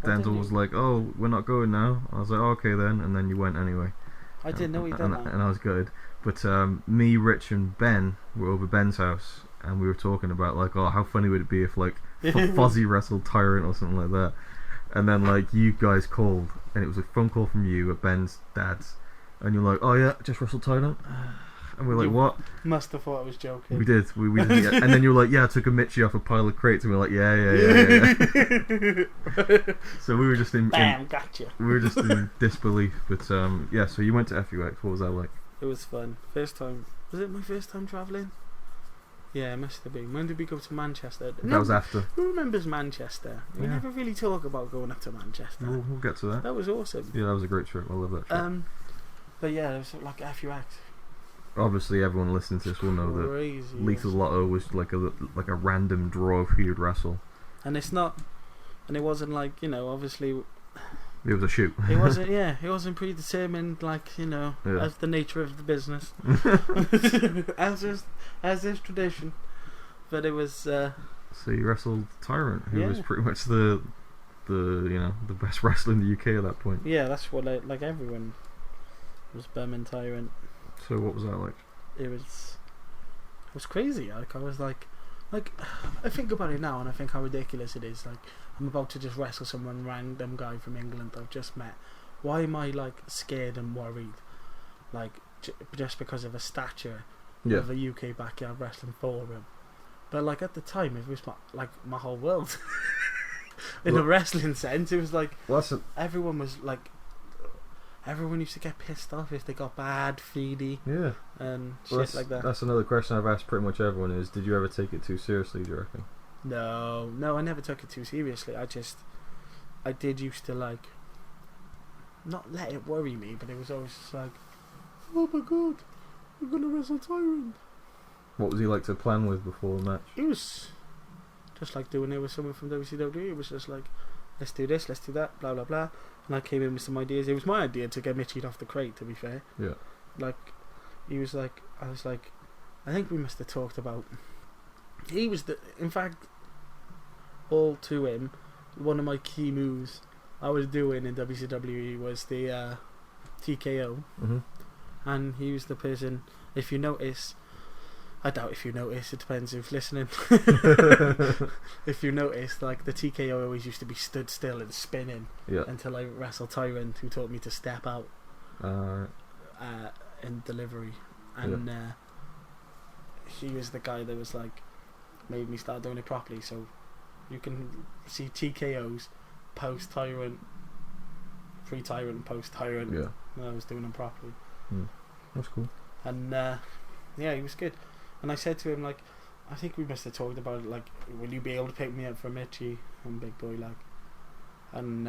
didn't Denzel you? was like, "Oh, we're not going now." I was like, oh, "Okay then," and then you went anyway. I didn't know he'd done and, that. and I was good. But me, Rich, and Ben were over Ben's house, and we were talking about like, oh, how funny would it be if like Fozzy wrestled Tyrant or something like that. And then like you guys called, and it was a phone call from you at Ben's dad's, and you're like, "Oh yeah, just wrestled Tyrant." And we're like, You "What?" Must have thought I was joking. We did. We did. Yeah. And then you were like, "Yeah, I took a Mitchie off a pile of crates," and we were like, "Yeah." So we were just in Bam, gotcha. we were just in disbelief. But yeah. So you went to FUX. What was that like? It was fun. First time. Was it my first time travelling? Yeah, it must have been. When did we go to Manchester? That was after. Who remembers Manchester? We Yeah. never really talk about going up to Manchester. We'll get to that. That was awesome. Yeah, that was a great trip. I love that trip. But yeah, it was like FUX. Obviously, everyone listening to this will know that Crazy. Lethal Lotto was like a random draw of who you'd wrestle. And it's not, and it wasn't like, you know, obviously It was a shoot. it wasn't. Yeah, it wasn't predetermined, like, you know, Yeah. as the nature of the business, as is tradition. But it was. So you wrestled Tyrant, who was Yeah. pretty much the best wrestler in the UK at that point. Yeah, that's what like everyone was bumming Tyrant. So what was that like? It was crazy. Like I was like I think about it now and I think how ridiculous it is. Like I'm about to just wrestle someone random guy from England I've just met. Why am I like scared and worried? Like just because of a stature of a UK backyard wrestling forum. But like at the time it was my whole world. In a wrestling sense, it was like everyone was like. Everyone used to get pissed off if they got bad, feedy, and shit like that. That's another question I've asked pretty much everyone is, did you ever take it too seriously, do you reckon? No, I never took it too seriously. I did used to like, not let it worry me, but it was always just like, oh my god, we're gonna wrestle Tyrant. What was he like to plan with before the match? It was just like doing it with someone from WCWe. It was just like, let's do this, let's do that, blah blah blah. And I came in with some ideas. It was my idea to get Mitchie off the crate, to be fair. Yeah. Like, he was like, I was like, I think we must have talked about. He was in fact, all to him, one of my key moves I was doing in WCWe was the TKO. Mm-hmm. And he was the person, if you notice, I doubt if you notice, it depends who's listening. If you notice, like, the TKO always used to be stood still and spinning until I wrestled Tyrant, who taught me to step out in delivery. And he was the guy that was like, made me start doing it properly. So you can see TKOs post Tyrant, pre Tyrant and post Tyrant. Yeah. I was doing them properly. That's cool. And yeah, he was good. And I said to him, like, I think we must have talked about it, like, will you be able to pick me up for Mitchie and Big Boy, like? And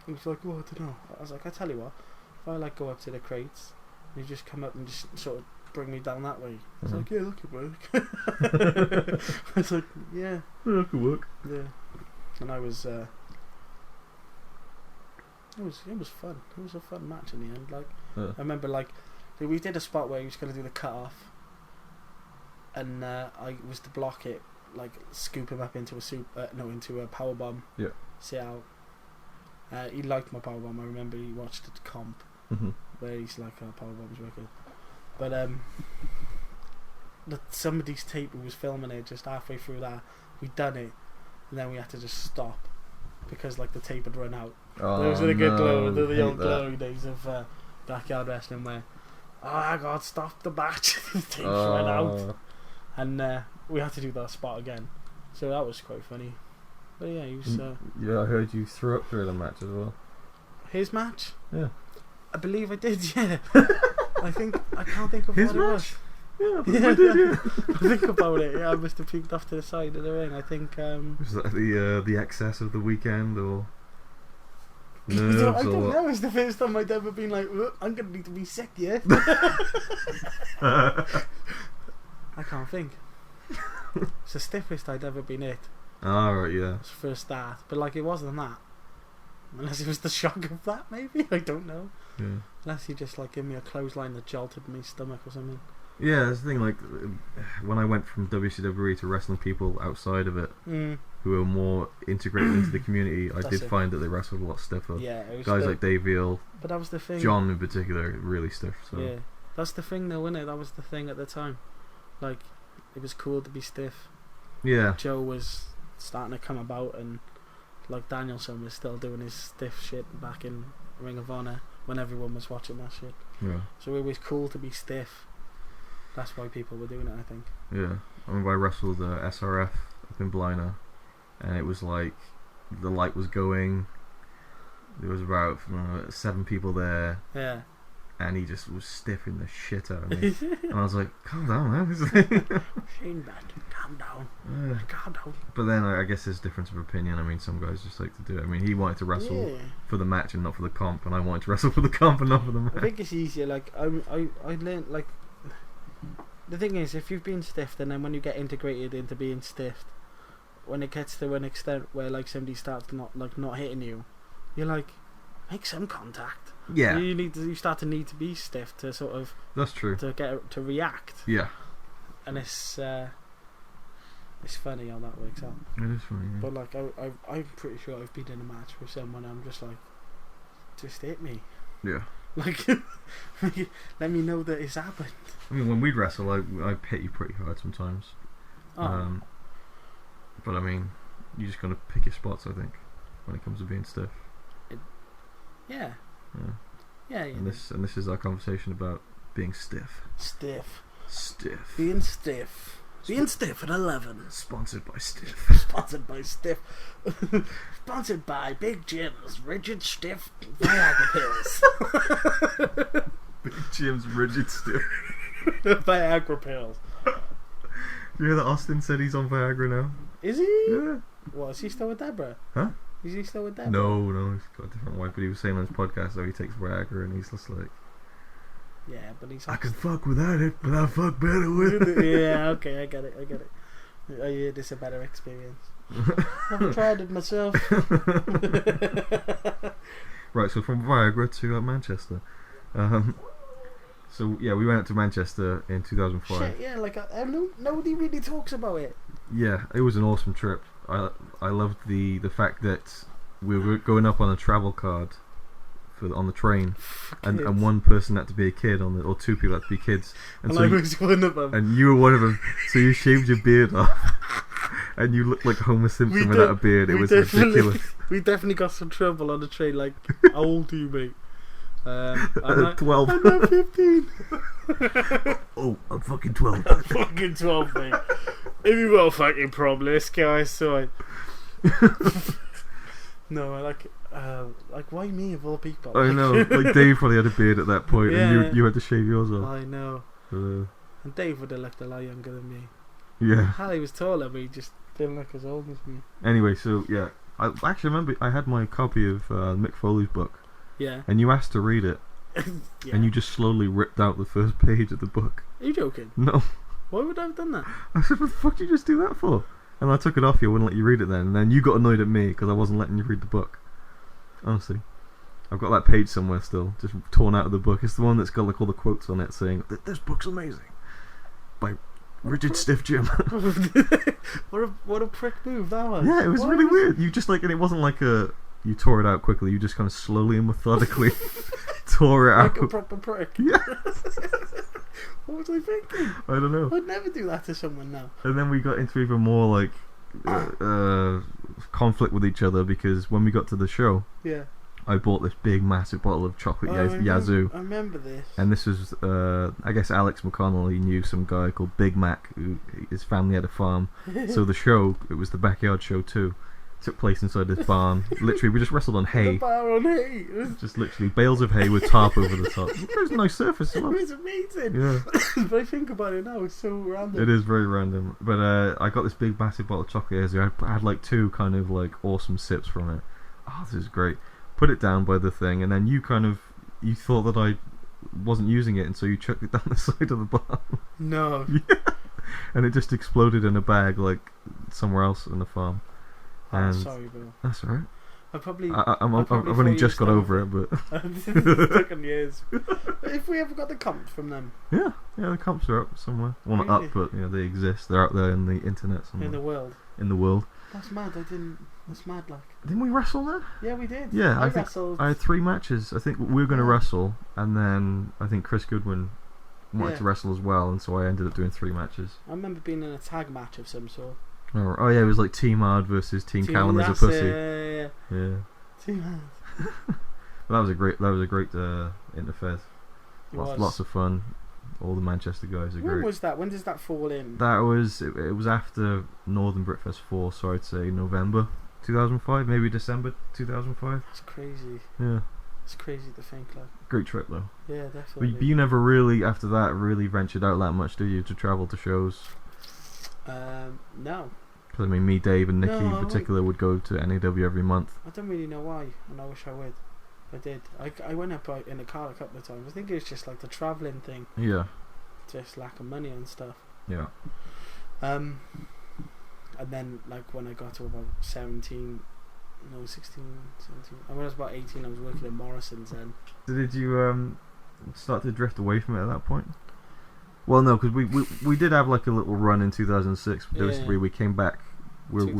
he was like, oh, I don't know. I was like, I tell you what, if I like go up to the crates, you just come up and just sort of bring me down that way. I was like, yeah, that could work. I was like, yeah, that could work. Yeah. And I was it was fun. It was a fun match in the end. Like, I remember, like, we did a spot where he was going to do the cut off, and I was to block it, like, scoop him up into into a power bomb. Yeah. See how he liked my power bomb. I remember he watched the comp where he's like, power bomb's wicked. But somebody's tape who was filming it just halfway through that, we'd done it, and then we had to just stop because, like, the tape had run out. Those are the good the old glory days of backyard wrestling where, oh god, stop the match. The tapes ran out, and we had to do that spot again. So that was quite funny. But yeah, he was. Yeah, I heard you threw up during the match as well. His match? Yeah. I believe I did. Yeah. I can't think of his what match? It was. Yeah, I did. Yeah. I think about it. Yeah, I must have peeked off to the side of the ring. I think. Was that the excess of the weekend or? I don't know. It's the first time I'd ever been like, I'm gonna need to be sick, yeah. I can't think. It's the stiffest I'd ever been hit. Right, yeah. It's first start, but like, it wasn't that. Unless it was the shock of that, maybe. I don't know. Yeah. Unless he just like gave me a clothesline that jolted my stomach or something. Yeah, that's the thing. Like, when I went from WCWe to wrestling people outside of it, who were more integrated into the community, I did find that they wrestled a lot stiffer. Yeah, it was guys like Dave Veal, but that was the thing. John in particular, really stiff. So. Yeah, that's the thing, though, isn't it? That was the thing at the time. Like, it was cool to be stiff. Yeah. Joe was starting to come about, and like Danielson was still doing his stiff shit back in Ring of Honor when everyone was watching that shit. Yeah. So it was cool to be stiff. That's why people were doing it, I think. Yeah. I remember I wrestled SRF up in Blina, and it was like the light was going. There was about 7 people there. Yeah. And he just was stiffing the shit out of me. And I was like, calm down, man. Shane Back, calm down. Calm down. But then I guess there's difference of opinion. I mean, some guys just like to do it. I mean, he wanted to wrestle for the match and not for the comp, and I wanted to wrestle for the comp and not for the match. I think it's easier. Like, I learned, like, the thing is, if you've been stiffed and then when you get integrated into being stiffed, when it gets to an extent where like somebody starts not hitting you, you're like, make some contact. Yeah. You start to need to be stiff to sort of. That's true. To react. Yeah. And it's funny how that works out. It is funny. Yeah. But like I'm pretty sure I've been in a match with someone and I'm just like, just hit me. Yeah. Like, let me know that it's happened. I mean, when we'd wrestle, I hit you pretty hard sometimes. Oh. But I mean, you just gotta pick your spots, I think, when it comes to being stiff. Yeah. Yeah. And this is our conversation about being stiff. Stiff. Being stiff. Being stiff at 11. Sponsored by Stiff. Sponsored by Stiff. Sponsored by Big Jim's Rigid Stiff Viagra Pills. Big Jim's Rigid Stiff Viagra Pills. You hear that Austin said he's on Viagra now? Is he? Yeah. What, is he still with Deborah? Huh? Is he still with Deborah? No, he's got a different wife. But he was saying on his podcast how he takes Viagra and he's just like, yeah, but he's. I can fuck without it, but I fuck better with it. Yeah, okay, I get it. I hear this a better experience. I've tried it myself. Right, so from Viagra to Manchester. So yeah, we went out to Manchester in 2005. Shit, yeah, like nobody really talks about it. Yeah, it was an awesome trip. I loved the fact that we were going up on a travel card on the train, and one person had to be a kid or two people had to be kids, and I was one of them. And you were one of them. So you shaved your beard off, and you looked like Homer Simpson without a beard. It was ridiculous. We definitely got some trouble on the train. Like, how old are you, mate? I'm 12. I'm not 15. Oh, I'm fucking 12. I'm fucking 12, mate. If you got a fucking problem, this guy, so no, I like why me of all people? I know, like Dave probably had a beard at that point, Yeah. and you had to shave yours off. I know. And Dave would have looked a lot younger than me. Yeah. Harry was taller, but he just didn't look as old as me. Anyway, so yeah, I actually remember I had my copy of Mick Foley's book. Yeah. And you asked to read it, Yeah. and you just slowly ripped out the first page of the book. Are you joking? No. Why would I have done that? I said, what the fuck did you just do that for? And I took it off you, I wouldn't let you read it then. And then you got annoyed at me because I wasn't letting you read the book. Honestly. I've got that page somewhere still, just torn out of the book. It's the one that's got like all the quotes on it saying, "This book's amazing." By Rigid Stiff Jim. what a prick move that was. Yeah, it was really weird. You just like, and it wasn't like you tore it out quickly, you just kind of slowly and methodically tore it out. Like a proper prick. Yeah. What was I thinking? I don't know. I'd never do that to someone now. And then we got into even more like conflict with each other because when we got to the show, yeah, I bought this big massive bottle of chocolate Yazoo. I remember this. And this was, I guess Alex McConnell, he knew some guy called Big Mac, who his family had a farm. So the show, it was the backyard show too, took place inside this barn. Literally, we just wrestled on hay. The bar on hay. Just literally bales of hay with tarp over the top. It was a nice surface. It was amazing. Yeah. But I think about it now, it's so random. It is very random. But I got this big massive bottle of chocolate Yazoo. I had like two kind of like awesome sips from it. Oh, this is great. Put it down by the thing, and then you thought that I wasn't using it, and so you chucked it down the side of the barn. No. Yeah. And it just exploded in a bag like somewhere else in the farm. And sorry, Bill. That's alright. I've only just got over it, but it's taken years. If we ever got the comps from them. Yeah, the comps are up somewhere. Well, not Really? up, but they exist. They're out there in the internet somewhere. In the world. In the world. That's mad. That's mad. Like. Didn't we wrestle there? Yeah, we did. Yeah, I think wrestled. I had 3 matches. I think we were going to wrestle, and then I think Chris Goodwin wanted to wrestle as well, and so I ended up doing 3 matches. I remember being in a tag match of some sort. Oh yeah, it was like Team Hard versus Team Callum as a pussy. Yeah. Team Hard. That was a great interface. Lots of fun. All the Manchester guys are great. When was that? When does that fall in? That was it was after Northern Britfest 4, so I'd say November 2005, maybe December 2005. That's crazy. Yeah. It's crazy to think like. Great trip though. Yeah, definitely. But you never really after that really ventured out that much, did you, to travel to shows? No. Because I mean, me, Dave, and Nikki in particular would go to NAW every month. I don't really know why, and I wish I would. I did. I went up in a car a couple of times. I think it was just like the travelling thing. Yeah. Just lack of money and stuff. Yeah. And then like when I got to about 16, 17. And when I was about 18, I was working at Morrison's then. So did you start to drift away from it at that point? Well, no, because we did have like a little run in 2006 with WCWe. We came back. We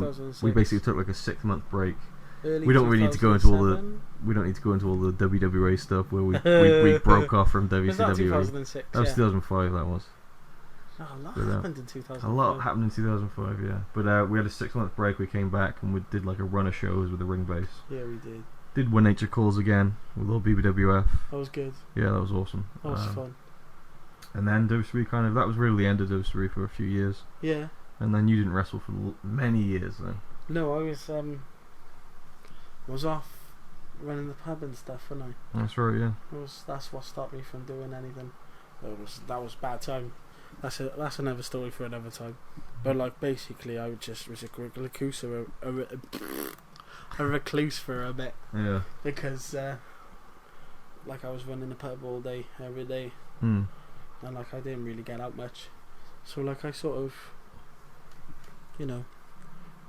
basically took like a 6-month break. Early we don't really need to go into all the WWA stuff where we broke off from WCWA. Was that 2006? That was 2005. That was. Oh, a lot happened in 2005. A lot happened in 2005, yeah. But we had a 6-month break. We came back and we did like a run of shows with the ring base. Yeah, we did. Did When Nature Calls again with all BBWF. That was good. Yeah, that was awesome. That was fun. And then WCWE that was really the end of WCWE for a few years. Yeah. And then you didn't wrestle for many years then. No, I was off running the pub and stuff, wasn't I? That's right, yeah. That's what stopped me from doing anything. That was bad time. That's another story for another time. But like basically, I just was a recluse for a bit. Yeah. Because like I was running the pub all day, every day. Hmm. And like I didn't really get out much, so like I sort of you know,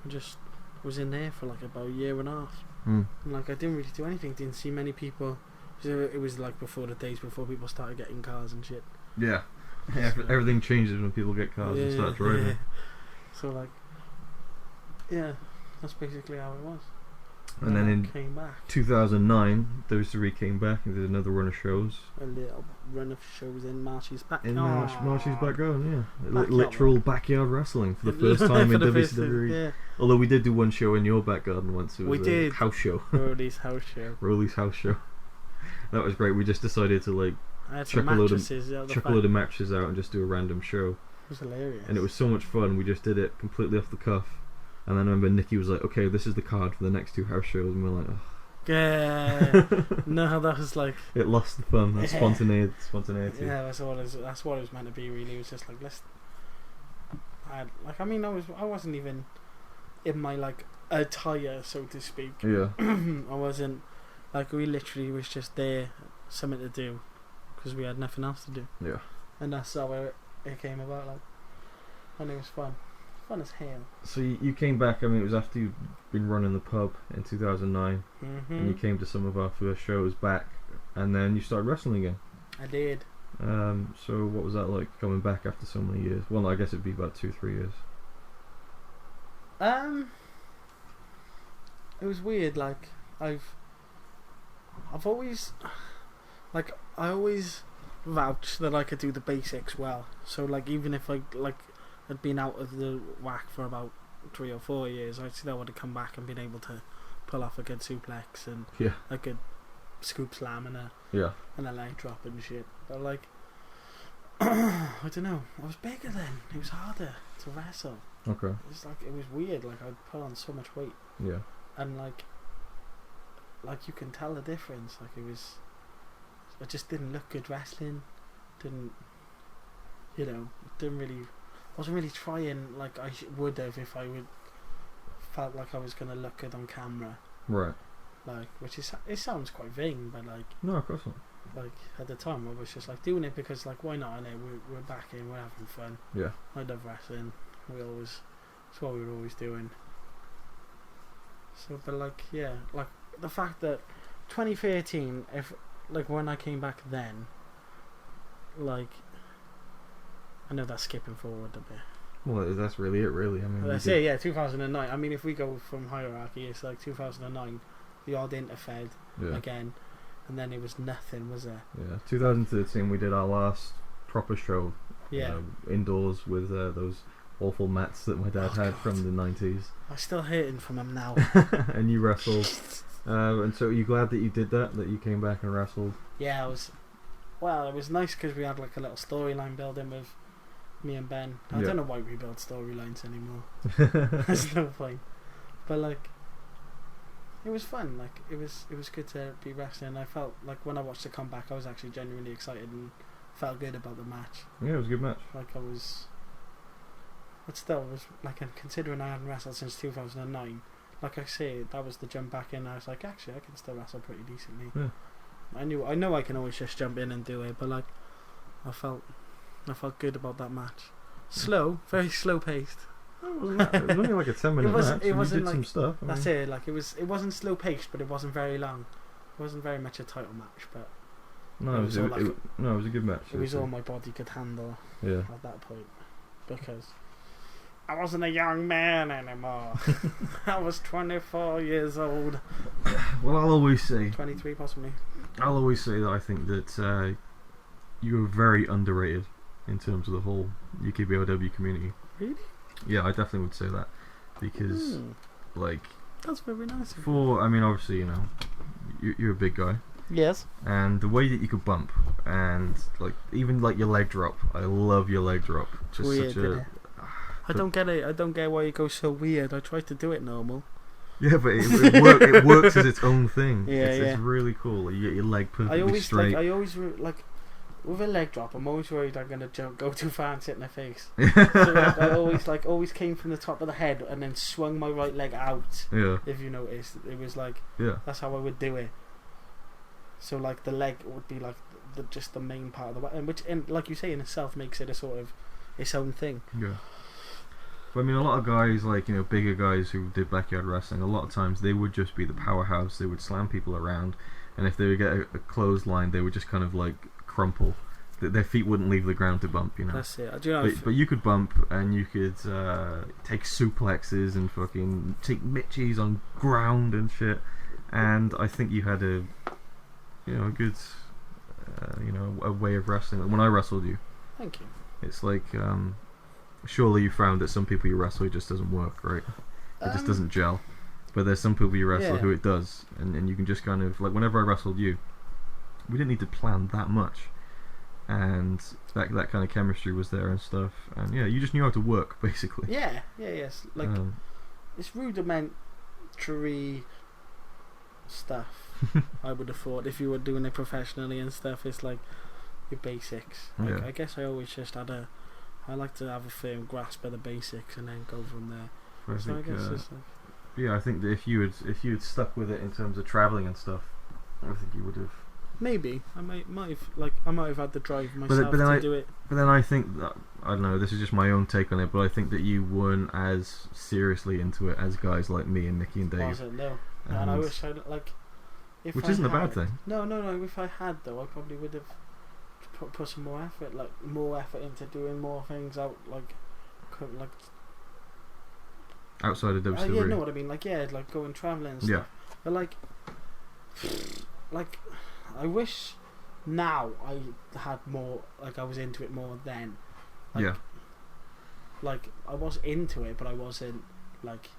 I just was in there for like about a year and a half. Mm. And like I didn't really do anything. Didn't see many people. So it was like before the days before people started getting cars and shit. Yeah. Everything changes when people get cars and start driving. Yeah. So like, yeah, that's basically how it was. And then in came back. 2009, WCWe came back and did another run of shows. A little run of shows in Marsh's backyard. In Marsh's backyard, yeah. Backyard Literal backyard wrestling for the first time in WCWe. Yeah. Although we did do one show in your back garden once. It was We did. A house show. Rowley's house show. Rowley's house show. That was great. We just decided to like I had chuck some a load of matches out and just do a random show. It was hilarious. And it was so much fun. We just did it completely off the cuff. And then I remember Nikki was like, "Okay, this is the card for the next 2 house shows," and we're like, "Oh." Yeah. No, that was like. It lost the fun. That spontaneity. Yeah, that's what it was meant to be. Really, it was just like I wasn't even in my like attire, so to speak. Yeah. I wasn't like we literally was just there, something to do, because we had nothing else to do. Yeah. And that's how it came about. Like, and it was fun. Fun as hell. So you came back, I mean, it was after you'd been running the pub in 2009, and you came to some of our first shows back, and then you started wrestling again. I did. So what was that like, coming back after so many years? Well, I guess it'd be about 2-3 years. It was weird, like, I've always, like, I always vouched that I could do the basics well, so, like, even if I, like, had been out of the whack for about 3 or 4 years, I still would have come back and been able to pull off a good suplex and a good scoop slam and a leg drop and shit. But like, I don't know, I was bigger then. It was harder to wrestle. Okay. It was weird. Like I'd put on so much weight. Yeah. And like you can tell the difference. Like I just didn't look good wrestling. Didn't really. I wasn't really trying like I would have if I felt like I was gonna look good on camera. Right. Like, it sounds quite vain, but like. No, of course not. Like at the time, I was just like doing it because like why not? We're back in, we're having fun. Yeah. I love wrestling. It's what we were always doing. So, but like like the fact that 2013, if like when I came back then, like. I know that's skipping forward a bit. Well, that's really it, really. I mean, let's say 2009. I mean, if we go from hierarchy, it's like 2009. The odd interfed again, and then it was nothing, was there? Yeah, 2013 we did our last proper show. Yeah. Indoors with those awful mats that my dad had from the 90s. I'm still hurting from them now. And you wrestled. And so, are you glad that you did that? That you came back and wrestled? Yeah, I was. Well, it was nice because we had like a little storyline building with me and Ben. I don't know why we build storylines anymore. There's no point. But like, it was fun. Like it was good to be wrestling. I felt like when I watched the comeback, I was actually genuinely excited and felt good about the match. Yeah, it was a good match. Like I was. But still, it was like considering I hadn't wrestled since 2009. Like I say, that was the jump back in. I was like, actually, I can still wrestle pretty decently. Yeah. I know I can always just jump in and do it, but like, I felt good about that match. Slow, very slow paced. It was only like a 10-minute match. It wasn't did like some stuff. That's it. Like it wasn't slow paced, but it wasn't very long. It wasn't very much a title match, but no, it was a good match. It was all my body could handle. Yeah. At that point, because I wasn't a young man anymore. I was 24 years old. Well, I'll always say 23 possibly. I'll always say that I think that you were very underrated in terms of the whole UKBLW community. Really? Yeah, I definitely would say that because, like, that's very nice. I mean, obviously, you know, you're a big guy. Yes. And the way that you could bump and like even like your leg drop, I love your leg drop. Just weird, such a. I don't get it. I don't get why it goes so weird. I tried to do it normal. Yeah, but it works as its own thing. Yeah, it's really cool. You get your leg perfectly straight. I always with a leg drop, I'm always worried I'm gonna go too far and sit in their face. So like, I always came from the top of the head and then swung my right leg out. Yeah. If you noticed, it was like that's how I would do it. So like the leg would be like just the main part of the weapon, which, like you say, in itself makes it a sort of its own thing. Yeah. But I mean, a lot of guys, like, you know, bigger guys who did backyard wrestling, a lot of times they would just be the powerhouse. They would slam people around, and if they would get a clothesline, they would just kind of like crumple. Their feet wouldn't leave the ground to bump, you know. That's it. Do you know but you could bump, and you could take suplexes and fucking take mitchies on ground and shit. And I think you had a good, a way of wrestling. When I wrestled you, thank you. it's like, surely you found that some people you wrestle, it just doesn't work, right? It just doesn't gel. But there's some people you wrestle who it does, and you can just kind of, like, whenever I wrestled you, we didn't need to plan that much, and that kind of chemistry was there and stuff, and yeah, you just knew how to work, basically. Yes. Like, it's rudimentary stuff. I would have thought if you were doing it professionally and stuff, it's like your basics. Like, I guess I always just I like to have a firm grasp of the basics and then go from there. So I guess it's like, yeah, I think that if you had stuck with it in terms of travelling and stuff, I think you would have. Maybe I might have had the drive myself to do it. But then I think that, I don't know, this is just my own take on it, but I think that you weren't as seriously into it as guys like me and Nicky and Dave. Was it? No. And I wish I'd like. Which isn't a bad thing. No. If I had though, I probably would have put some more effort into doing more things out, like outside of WCWe. yeah, know what I mean? Like, yeah, like going travelling and stuff. But like, I wish now I had more. Like, I was into it more then. Like I was into it, but I wasn't like.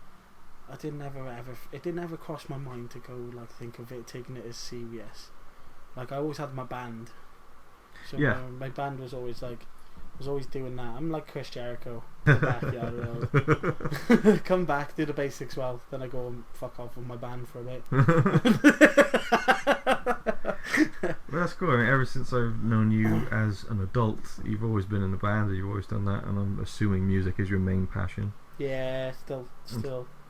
It didn't ever cross my mind to go like think of it, taking it as serious. Like, I always had my band, so my band was always doing that. I'm like Chris Jericho, the backyard. Come back, do the basics well, then I go and fuck off with my band for a bit. Well, that's cool. I mean, ever since I've known you as an adult, you've always been in the band, and you've always done that, and I'm assuming music is your main passion. Yeah, still.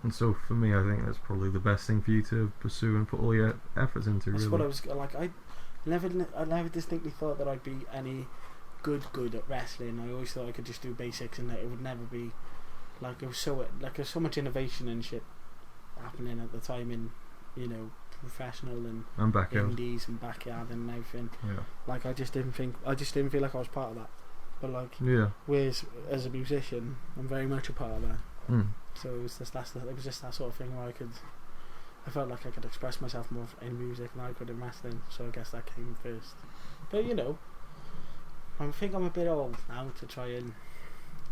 And so for me, I think that's probably the best thing for you to pursue and put all your efforts into. That's really. what I was like. I never distinctly thought that I'd be any good at wrestling. I always thought I could just do basics, and that it would never be like there was so much innovation and shit happening at the time in, you know, professional and backyard. indies and backyard and everything. Yeah. Like, I just didn't feel like I was part of that. But like, whereas as a musician, I'm very much a part of that. So it was just that sort of thing where I felt like I could express myself more in music than I could in wrestling. So I guess that came first. But you know, I think I'm a bit old now to try and.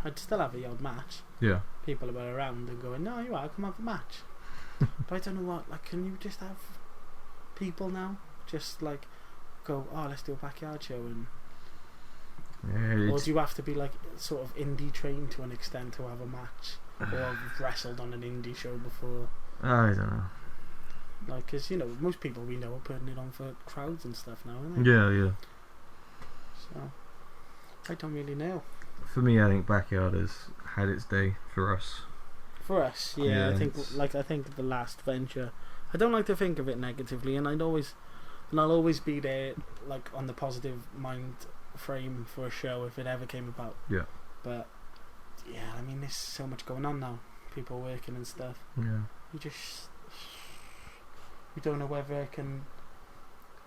I'd still have a odd match. Yeah. People are around and going, no, you are, come have a match. But I don't know what. Like, can you just have people now? Just like go, oh, let's do a backyard show and. Yeah, or do you have to be like sort of indie trained to an extent to have a match, or have wrestled on an indie show before? I don't know. Like, because you know, most people we know are putting it on for crowds and stuff now, aren't they? Yeah. So I don't really know. For me, I think backyard has had its day for us. For us, yeah. I think the last venture. I don't like to think of it negatively, and I'll always be there, like on the positive mind frame for a show if it ever came about. Yeah. But yeah, I mean, there's so much going on now. People working and stuff. Yeah. We don't know whether it can,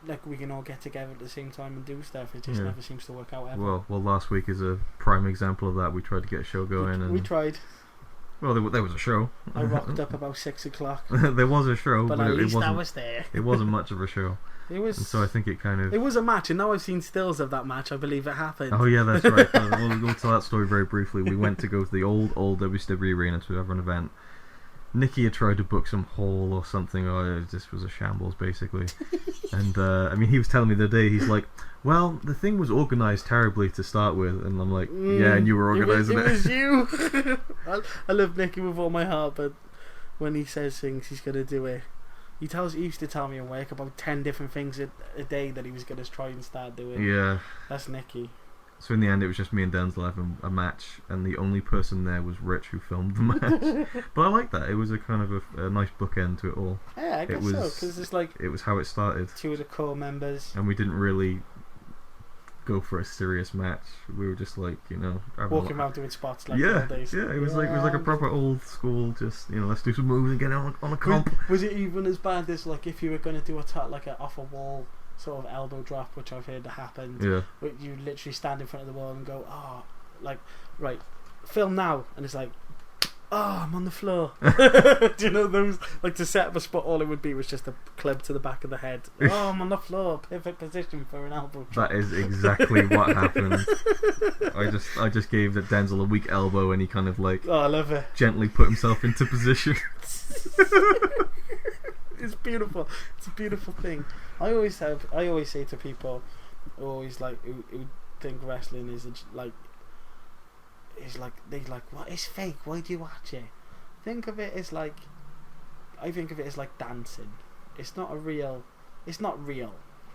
like, we can all get together at the same time and do stuff. It just never seems to work out ever. Well, last week is a prime example of that. We tried to get a show going. We tried. Well, there was a show. I rocked up about 6 o'clock. There was a show, but at least I was there. It wasn't much of a show. It was. And so I think it kind of. It was a match, and now I've seen stills of that match. I believe it happened. Oh yeah, that's right. We'll tell that story very briefly. We went to go to the old WCWe arena to have an event. Nicky had tried to book some hall or something. Oh, this was a shambles, basically. And I mean, he was telling me the other day, he's like, "Well, the thing was organised terribly to start with," and I'm like, "Yeah, and you were organising it." It was you. I love Nicky with all my heart, but when he says things, he's gonna do it. He used to tell me in work about 10 different things a day that he was gonna try and start doing. Yeah, that's Nicky. So in the end, it was just me and Denzel having a match, and the only person there was Rich, who filmed the match. But I like that. It was a kind of a nice bookend to it all. Yeah, I guess so, because it's like it was how it started. 2 of the core members, and we didn't really go for a serious match. We were just like, walking around doing spots like yeah, all days. yeah. It was like a proper old school. Just let's do some moves and get on a comp. Was it even as bad as like if you were going to do a off a wall sort of elbow drop, which I've heard happened? Yeah. Where you literally stand in front of the wall and go, right, film now, and it's like, I'm on the floor. Do you know those, like, to set up a spot, all it would be was just a club to the back of the head. I'm on the floor, perfect position for an elbow drop. That is exactly what happened. I just gave that Denzel a weak elbow, and he kind of like, I love it, gently put himself into position. It's beautiful. It's a beautiful thing. I always say to people who think wrestling is what is fake? Why do you watch it? I think of it as like dancing. It's not real,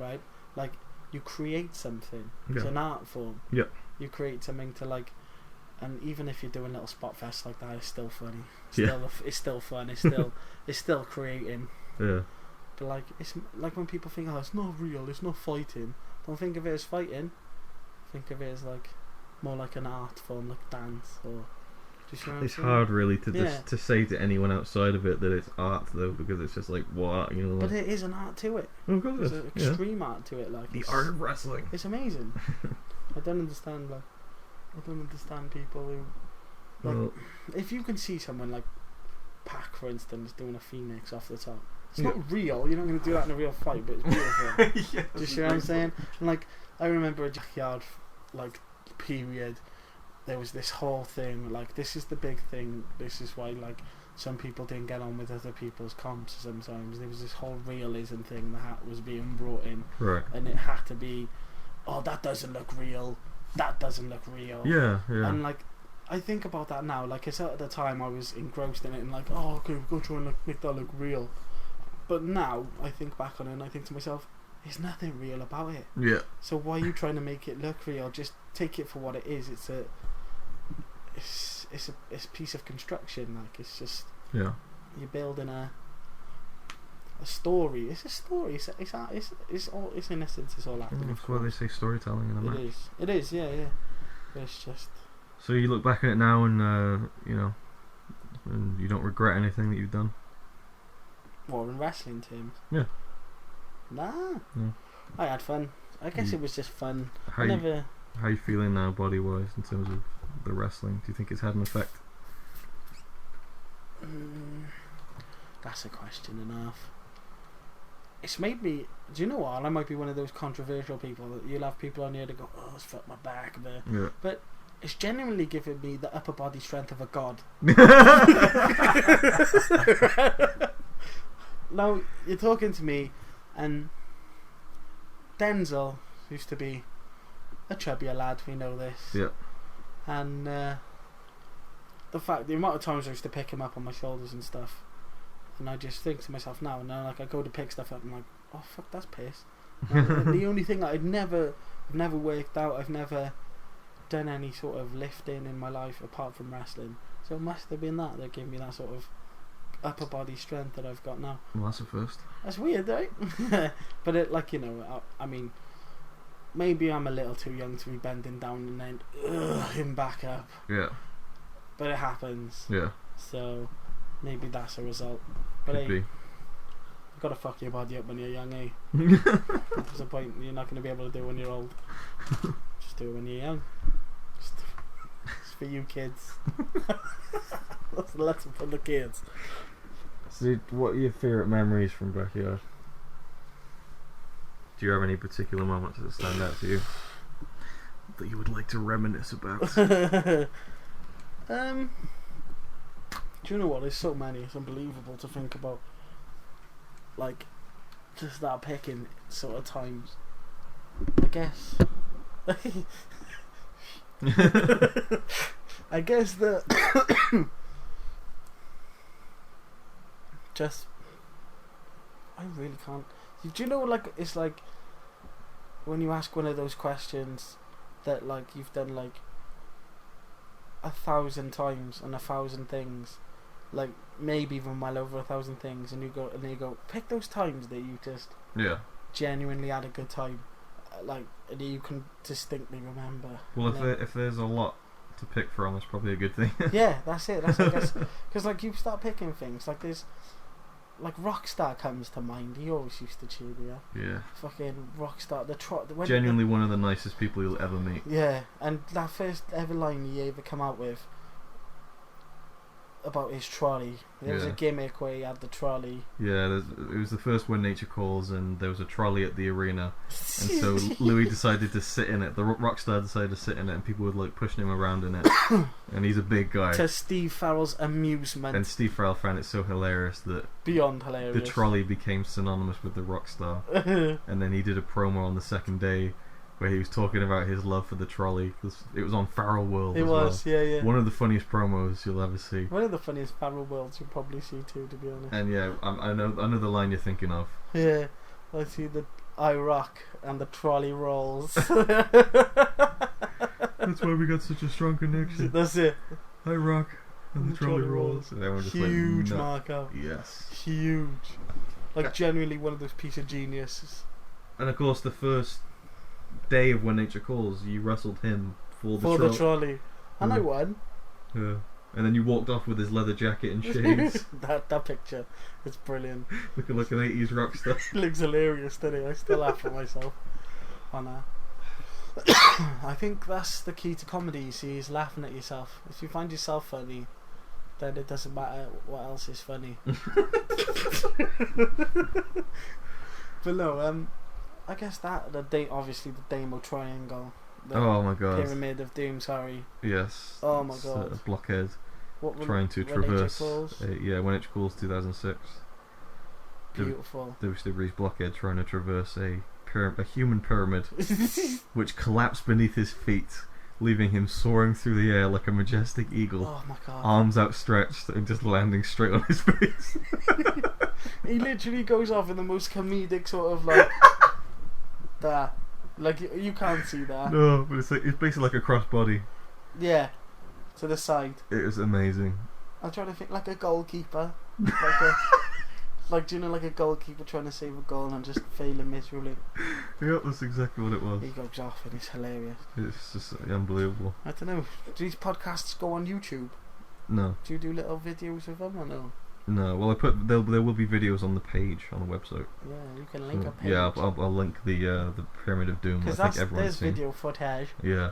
right? Like, you create something. Yeah. It's an art form. Yeah. You create something to like, and even if you're doing little spot fests like that, it's still funny. It's still fun. It's still creating. Yeah. But like, it's like when people think, it's not real, it's not fighting. Don't think of it as fighting. Think of it as like more like an art form, like dance, or just, it's hard really to say to anyone outside of it that it's art though, because it's just like what But it is an art to it. Oh, God, there's an extreme art to it. Like the art of wrestling. It's amazing. I don't understand people who like, if you can see someone like Pac, for instance, doing a Phoenix off the top. It's not real. You're not going to do that in a real fight, but it's beautiful. Do you see what I'm saying? And like, I remember a backyard like period. There was this whole thing like, this is the big thing. This is why like some people didn't get on with other people's comps. Sometimes there was this whole realism thing that was being brought in, right? And it had to be, that doesn't look real. That doesn't look real. Yeah. And like, I think about that now. Like, it's at the time I was engrossed in it and like, okay, we'll go try and make that look real. But now I think back on it and I think to myself, there's nothing real about it. Yeah. So why are you trying to make it look real? Just take it for what it is. It's a piece of construction. Like, it's just, you're building a story. It's a story. It's in essence, it's all acting. That's why they say storytelling in a match. It is. Yeah. But it's just. So you look back at it now and and you don't regret anything that you've done. What, in wrestling terms? Yeah. Nah. No. I had fun. I guess it was just fun. How you feeling now, body wise, in terms of the wrestling? Do you think it's had an effect? That's a question enough. It's made me. Do you know what? I might be one of those controversial people that you'll have people on here to go, it's fucked my back a bit. Yeah. But it's genuinely given me the upper body strength of a god. Now you're talking to me, and Denzel used to be a chubbier lad. We know this. Yeah. And the amount of times I used to pick him up on my shoulders and stuff, and I just think to myself now, like, I go to pick stuff up and I'm like, oh fuck, that's piss. And the only thing I've never worked out, I've never done any sort of lifting in my life apart from wrestling. So it must have been that gave me that sort of upper body strength that I've got now. Well, that's a first. That's weird, right? But it, like, I mean, maybe I'm a little too young to be bending down and then him back up. Yeah. But it happens. Yeah. So maybe that's a result. But Could be. You gotta fuck your body up when you're young, eh? There's a point you're not gonna be able to do when you're old. Just do it when you're young. Just for you kids. That's the lesson for the kids. So, what are your favourite memories from Backyard? Do you have any particular moments that stand out to you that you would like to reminisce about? Do you know what? There's so many. It's unbelievable to think about. Like, just that picking sort of times. I guess. I guess that. Just. I really can't. Do you know, like, it's like when you ask one of those questions that, like, you've done like 1,000 times and 1,000 things, like maybe even well over 1,000 things, and you go pick those times that you just genuinely had a good time. like you can distinctly remember. Well, if there's a lot to pick from, it's probably a good thing. Yeah, that's it. That's, I guess, because like you start picking things like there's like Rockstar comes to mind. He always used to cheer me up. Yeah. Fucking Rockstar, Genuinely one of the nicest people you'll ever meet. Yeah, and that first ever line he ever come out with about his trolley. There was a gimmick where he had the trolley. Yeah, it was the first When Nature Calls, and there was a trolley at the arena, and so Louis decided to sit in it. The Rockstar decided to sit in it, and people were like pushing him around in it. And he's a big guy. To Steve Farrell's amusement. And Steve Farrell found it so hilarious that beyond hilarious, the trolley became synonymous with the Rockstar. And then he did a promo on the second day where he was talking about his love for the trolley, because it was on Farrell World. It was, well. yeah. One of the funniest promos you'll ever see. One of the funniest Farrell Worlds you'll probably see too, to be honest. And yeah, I know the line you're thinking of. Yeah, I see the I rock and the trolley rolls. That's why we got such a strong connection. That's it. I rock and the trolley rolls. And everyone just huge like, markup. Yes. Huge. Like genuinely one of those piece of geniuses. And of course the first day of When Nature Calls, you wrestled him for the trolley. And I won. Yeah. And then you walked off with his leather jacket and shades. that picture, it's brilliant. Looking like an 80s rock star. It looks hilarious, doesn't it? I still laugh at myself on that. I think that's the key to comedy, you see, is laughing at yourself. If you find yourself funny, then it doesn't matter what else is funny. But no, I guess obviously the Damo Triangle. Oh my god. Pyramid of Doom, sorry. Yes. Oh my god. A blockhead trying to When traverse. When Nature Calls 2006. Beautiful. WCWe's blockhead trying to traverse a human pyramid which collapsed beneath his feet, leaving him soaring through the air like a majestic eagle. Oh my god. Arms outstretched and just landing straight on his face. He literally goes off in the most comedic sort of like that. Like you can't see that. No, but it's basically like a crossbody. Yeah, to the side. It was amazing. I'm trying to think like a goalkeeper, do you know, like a goalkeeper trying to save a goal and just failing miserably. Yeah, that's exactly what it was. He goes off and it's hilarious. It's just unbelievable. I don't know. Do these podcasts go on YouTube? No. Do you do little videos of them or no? No, well there will be videos on the page on the website. Yeah, you can link a page. Yeah, I'll link the Pyramid of Doom. I think everyone's seen. There's video footage. Yeah.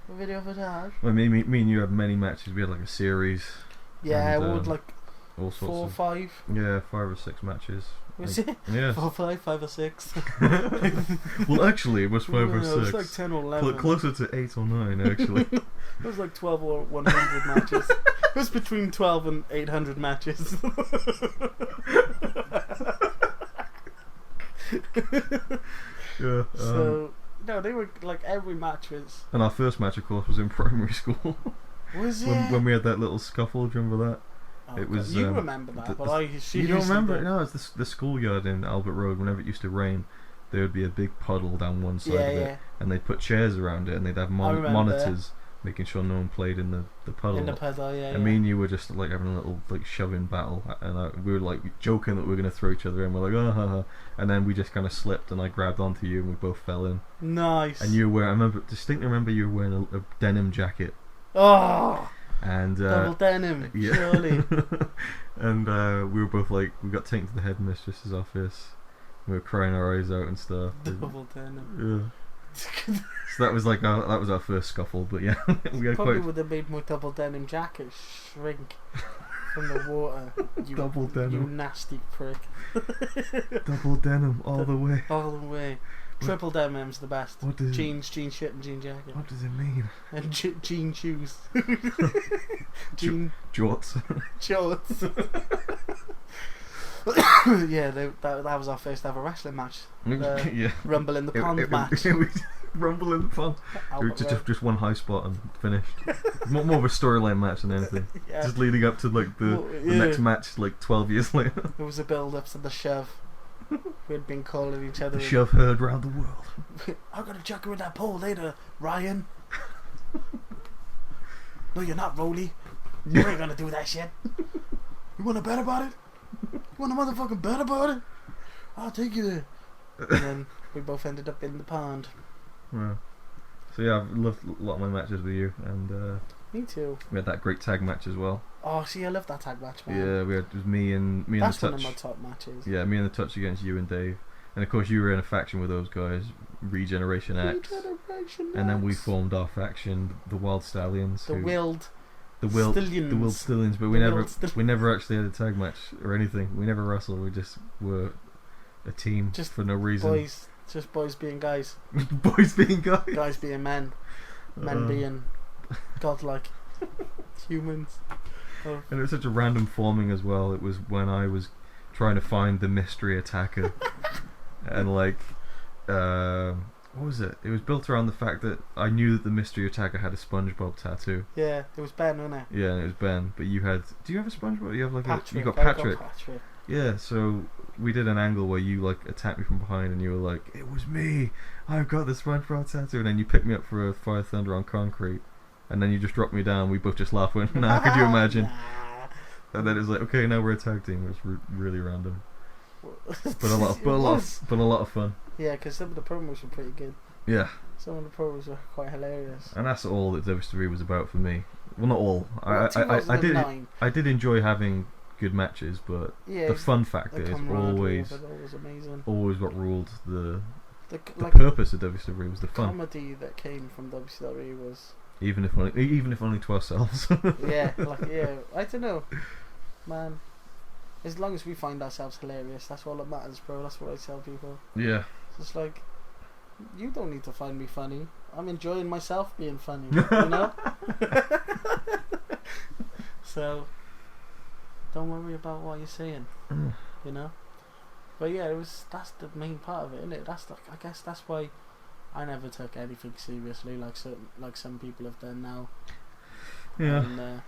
Video footage. Well, me and you had many matches. We had like a series. Yeah, and, we would like all sorts 4 or 5. Yeah, 5 or 6 matches. Was it? Yeah. 4 or 5, 5 or 6. Well, actually, it was 5 or 6. It was like 10 or 11. Closer to 8 or 9, actually. It was like 12 or 100 matches. It was between 12 and 800 matches. Yeah. So, no, they were like every match was. And our first match, of course, was in primary school. Was it? When we had that little scuffle, do you remember that? Oh, it was. You remember that, but I. You don't remember it? No, it's the schoolyard in Albert Road. Whenever it used to rain, there would be a big puddle down one side of it, and they'd put chairs around it, and they'd have monitors making sure no one played in the puddle. In the puddle, yeah. And me and you were just like having a little like shoving battle, and we were like joking that we were going to throw each other in. We're like, oh, ha, ha. And then we just kind of slipped, and I grabbed onto you, and we both fell in. Nice. And you were I distinctly remember you were wearing a denim jacket. Oh. And double denim, yeah. surely. And we were both like, we got taken to the headmistress's office. We were crying our eyes out and stuff. Double denim. Yeah. So that was like our first scuffle, but yeah, we had probably would have made my double denim jacket shrink from the water. You, double denim. You nasty prick. Double denim all the way. All the way. Triple denim's the best. What does jeans shirt and jean jacket. What does it mean? And jean shoes. Jean jorts. Jorts. Yeah, that was our first ever wrestling match. Yeah. Rumble in the Pond match. Rumble in the Pond. Just one high spot and finished. More of a storyline match than anything. Yeah. Just leading up to like the next match like 12 years later. It was a build up to the shove. We had been calling each other. The shove heard round the world. I'm gonna chuck her in that pole later, Ryan. No, you're not, Rowley. You ain't gonna do that shit. You wanna bet about it? You wanna motherfucking bet about it? I'll take you there. And then we both ended up in the pond. Yeah. So yeah, I've loved a lot of my matches with you, and Me too. we had that great tag match as well. Oh, see, I love that tag match, man. Yeah, it was me and the That's Touch. one of my top matches. Yeah, me and the Touch against you and Dave, and of course you were in a faction with those guys, Regeneration X, and then we formed our faction, the Wild Stallions, the Willed Stallions. The Willed Stallions, but we never actually had a tag match or anything. We never wrestled. We just were a team just for no reason. Boys being guys. Boys being guys. Guys being men. Men being godlike humans. Oh. And it was such a random forming as well. It was when I was trying to find the mystery attacker, and like, what was it? It was built around the fact that I knew that the mystery attacker had a SpongeBob tattoo. Yeah, it was Ben, wasn't it? Yeah, and it was Ben. But you had. Do you have a SpongeBob? You have like Patrick. You got Patrick. Yeah, so we did an angle where you like attacked me from behind, and you were like, "It was me. I've got the SpongeBob tattoo." And then you picked me up for a Fire Thunder on concrete, and then you just dropped me down. We both just laughed. Went, "Nah, could you imagine?" And then it was like, "Okay, now we're a tag team." It was really random, but a lot of fun. Yeah, because some of the promos were pretty good. Yeah. Some of the promos were quite hilarious. And that's all that WCWe was about for me. Well, not all. I did enjoy having good matches, but the fun factor is always what ruled the purpose of WCW was the fun. Comedy that came from WCW was even if only to ourselves. yeah, I don't know, man. As long as we find ourselves hilarious, that's all that matters, bro. That's what I tell people. Yeah. It's like, you don't need to find me funny. I'm enjoying myself being funny, you know. So don't worry about what you're saying, you know. But yeah, that's the main part of it, isn't it? I guess that's why I never took anything seriously, like some people have done now. Yeah. And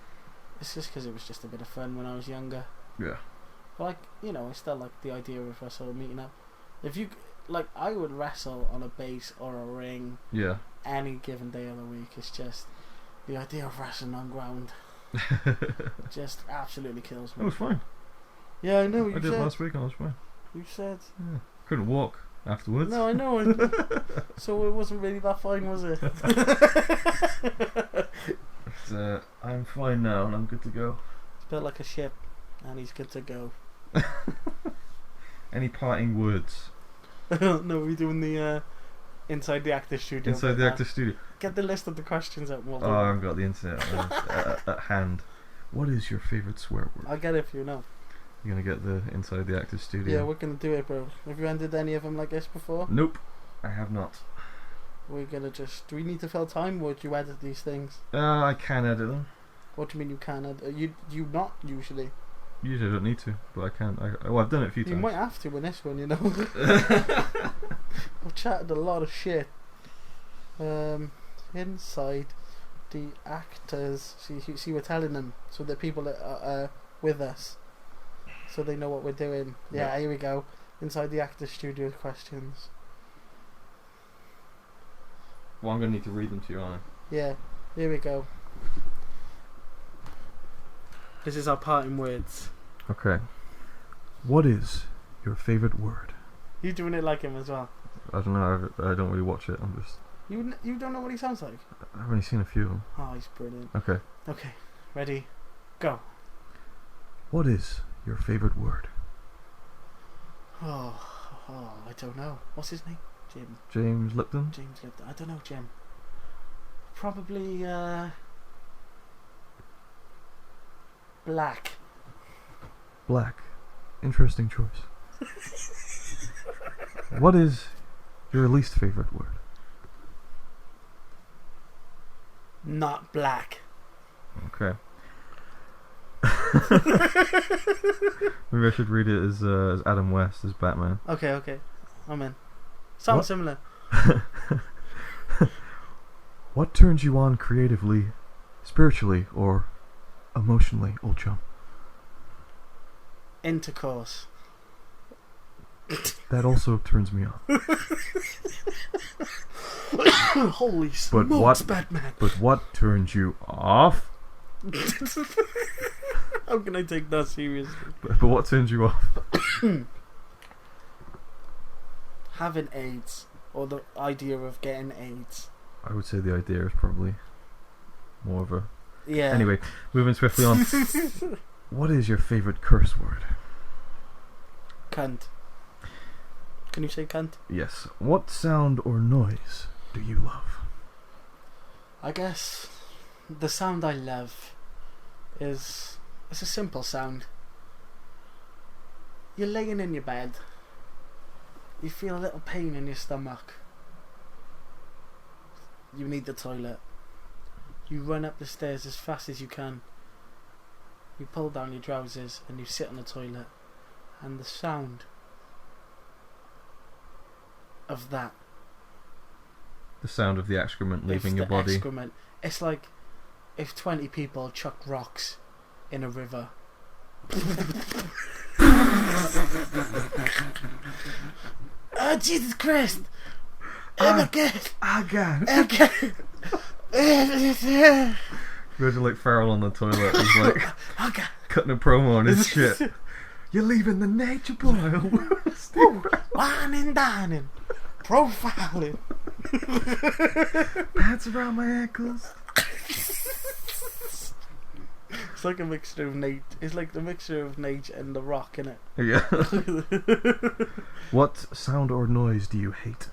it's just because it was just a bit of fun when I was younger. Yeah. But like, you know, I still like the idea of us all meeting up. If you like, I would wrestle on a base or a ring. Yeah. Any given day of the week. It's just the idea of wrestling on ground. Just absolutely kills me. It was fine. Yeah, I know. I did it last week and I was fine. You said. Yeah. Couldn't walk afterwards. No, I know. So it wasn't really that fine, was it? But, I'm fine now and I'm good to go. It's built like a ship, and he's good to go. Any parting words? No, we're doing the inside the actor studio. Inside the actor studio. Get the list of the questions up. Oh, I haven't got the internet at hand. What is your favourite swear word? I'll get it if you know. You're gonna get the inside the actor studio. Yeah, we're gonna do it, bro. Have you ended any of them like this before? Nope, I have not. We're gonna just. Do we need to fill time, or do you edit these things? I can edit them. What do you mean you can edit? You not usually. Usually I don't need to, but I can. I've done it a few times. You might have to in this one, you know. I've chatted a lot of shit. Inside the actors. See, we're telling them so that people that are with us, so they know what we're doing. Yeah, here we go. Inside the actors studio questions. Well, I'm gonna need to read them to you, aren't I? Yeah, here we go. This is our parting words. Okay. What is your favourite word? You doing it like him as well? I don't know. I don't really watch it. I'm just. You don't know what he sounds like? I've only seen a few of them. Oh, he's brilliant. Okay. Okay, ready, go. What is your favourite word? Oh, I don't know. What's his name? Jim. James Lipton? James Lipton. I don't know, Jim. Probably black. Black. Interesting choice. What is your least favourite word? Not black. Okay. Maybe I should read it as Adam West as Batman. Okay. I'm in. Sounds similar. What turns you on creatively, spiritually, or emotionally, old chum? Intercourse. That also turns me on. Holy smokes, Batman. But what turns you off? How can I take that seriously? But what turns you off? Having AIDS. or the idea of getting AIDS? I would say the idea is probably more of a... Yeah. Anyway, moving swiftly on. What is your favourite curse word? Cunt. Can you say cunt? Yes. What sound or noise do you love? I guess the sound I love is... It's a simple sound. You're laying in your bed. You feel a little pain in your stomach. You need the toilet. You run up the stairs as fast as you can. You pull down your trousers and you sit on the toilet. And the sound of that. The sound of the excrement leaving your the body. Excrement. It's like if 20 people chucked rocks in a river. Oh, Jesus Christ! Okay. Imagine like Farrell on the toilet. He's like cutting a promo on his shit. You're leaving the nature pile. Wine and dining. Profiling. Pants around my ankles. It's like a mixture of Nate. It's like the mixture of Nate and The Rock, innit? Yeah. What sound or noise do you hate?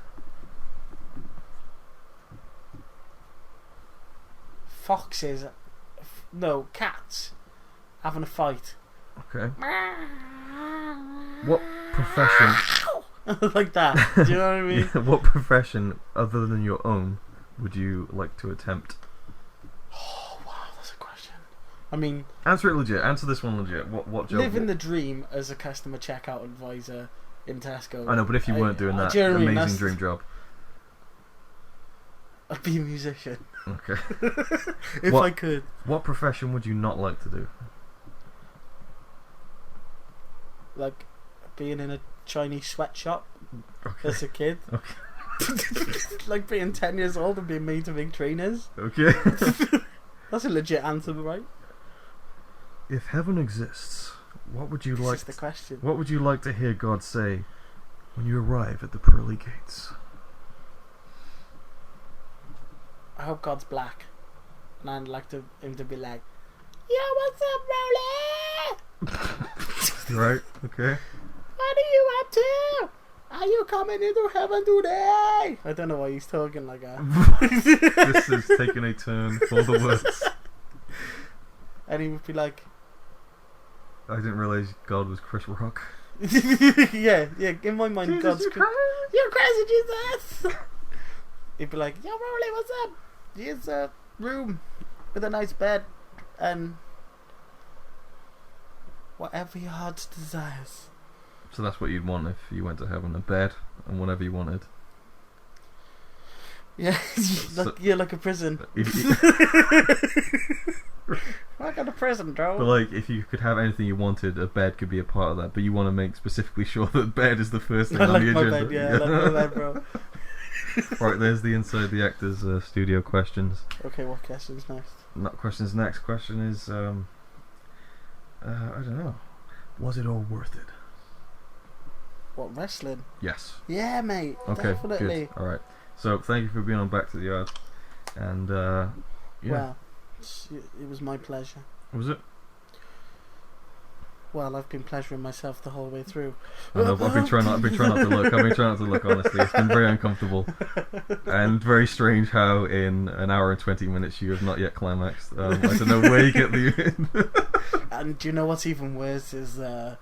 Foxes. No, cats having a fight. Okay. What profession? Like that. Do you know what I mean? Yeah, what profession other than your own would you like to attempt? Oh wow, that's a question. I mean, answer it legit. Answer this one legit. What job? Living the dream as a customer checkout advisor in Tesco. I know, but if you weren't doing that do you know what I mean? amazing dream job, I'd be a musician. Okay. If I could. What profession would you not like to do? Like being in a Chinese sweatshop Okay. as a kid. Okay. Like being 10 years old and being made to make trainers. Okay. That's a legit answer, right? If heaven exists, what would you like? That's the question. What would you like to hear God say when you arrive at the pearly gates? I hope God's black, and I'd like him to be like, "Yo, what's up, Rowley? Right. Okay. What are you up to? Are you coming into heaven today?" I don't know why he's talking like that. This is taking a turn for the worse. And he would be like, I didn't realise God was Chris Rock. yeah. In my mind, Jesus, God's you're crazy, Jesus. He'd be like, "Yo, Rowley, what's up? Here's a room with a nice bed and whatever your heart desires." So that's what you'd want if you went to heaven: a bed and whatever you wanted. Yeah, like a prison. I got a prison, bro. But like, if you could have anything you wanted, a bed could be a part of that. But you want to make specifically sure that bed is the first thing I on like the my agenda. bed, yeah, I like my bed, bro. Right, there's the Inside the Actors studio questions. Okay, what question's next? Not questions. Next question is, I don't know. Was it all worth it? What, wrestling? Yes. Yeah, mate. Okay. Definitely. Good. All right. So thank you for being on Back to the Yard, and yeah. Well, it was my pleasure. Was it? Well, I've been pleasuring myself the whole way through. I know, but I've been trying not to look. I've been trying not to look. Honestly, it's been very uncomfortable and very strange how in an hour and 20 minutes you have not yet climaxed. I don't know where you get the. And do you know what's even worse is I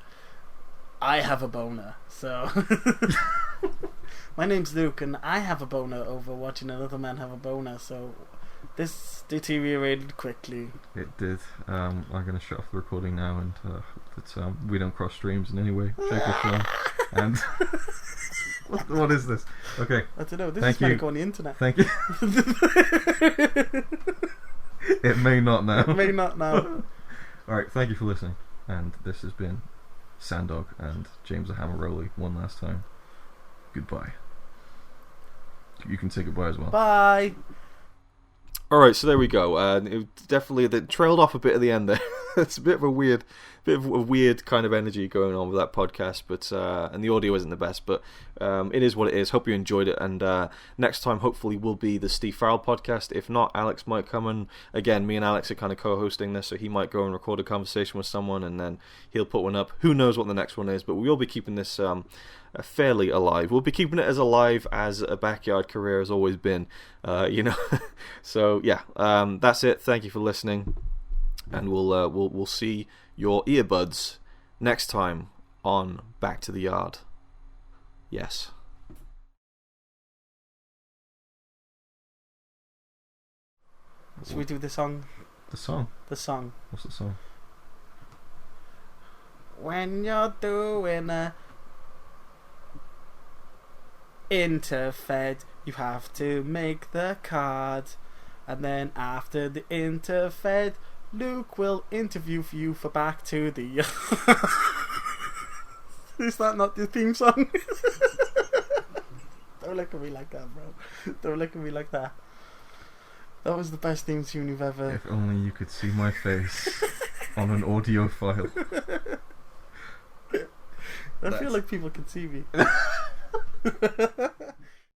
have a boner. So my name's Luke, and I have a boner over watching another man have a boner. So this deteriorated quickly. It did. I'm going to shut off the recording now, and we don't cross streams in any way, shape or form. And what is this? Okay. I don't know. This Thank is going you. to go on the internet. Thank you. It may not now. It may not now. Alright, thank you for listening. And this has been Sandog and James the Hammer Rowley one last time. Goodbye. You can say goodbye as well. Bye. Alright, so there we go. It definitely trailed off a bit at the end there. it's a bit of a weird kind of energy going on with that podcast, but and the audio isn't the best, but it is what it is. Hope you enjoyed it, and next time hopefully will be the Steve Farrell podcast. If not, Alex might come, and again, me and Alex are kind of co-hosting this, so he might go and record a conversation with someone, and then he'll put one up. Who knows what the next one is, but we will be keeping this fairly alive. We'll be keeping it as alive as a backyard career has always been, So yeah, that's it. Thank you for listening, and we'll see your earbuds next time on Back to the Yard. Yes. Should we do the song? The song? The song. What's the song? When you're doing a interfed, you have to make the card, and then after the interfed, Luke will interview for you for Back to the Yard. Is that not the theme song? Don't look at me like that, bro. Don't look at me like that. That was the best theme tune you've ever... If only you could see my face on an audio file. I feel like people can see me.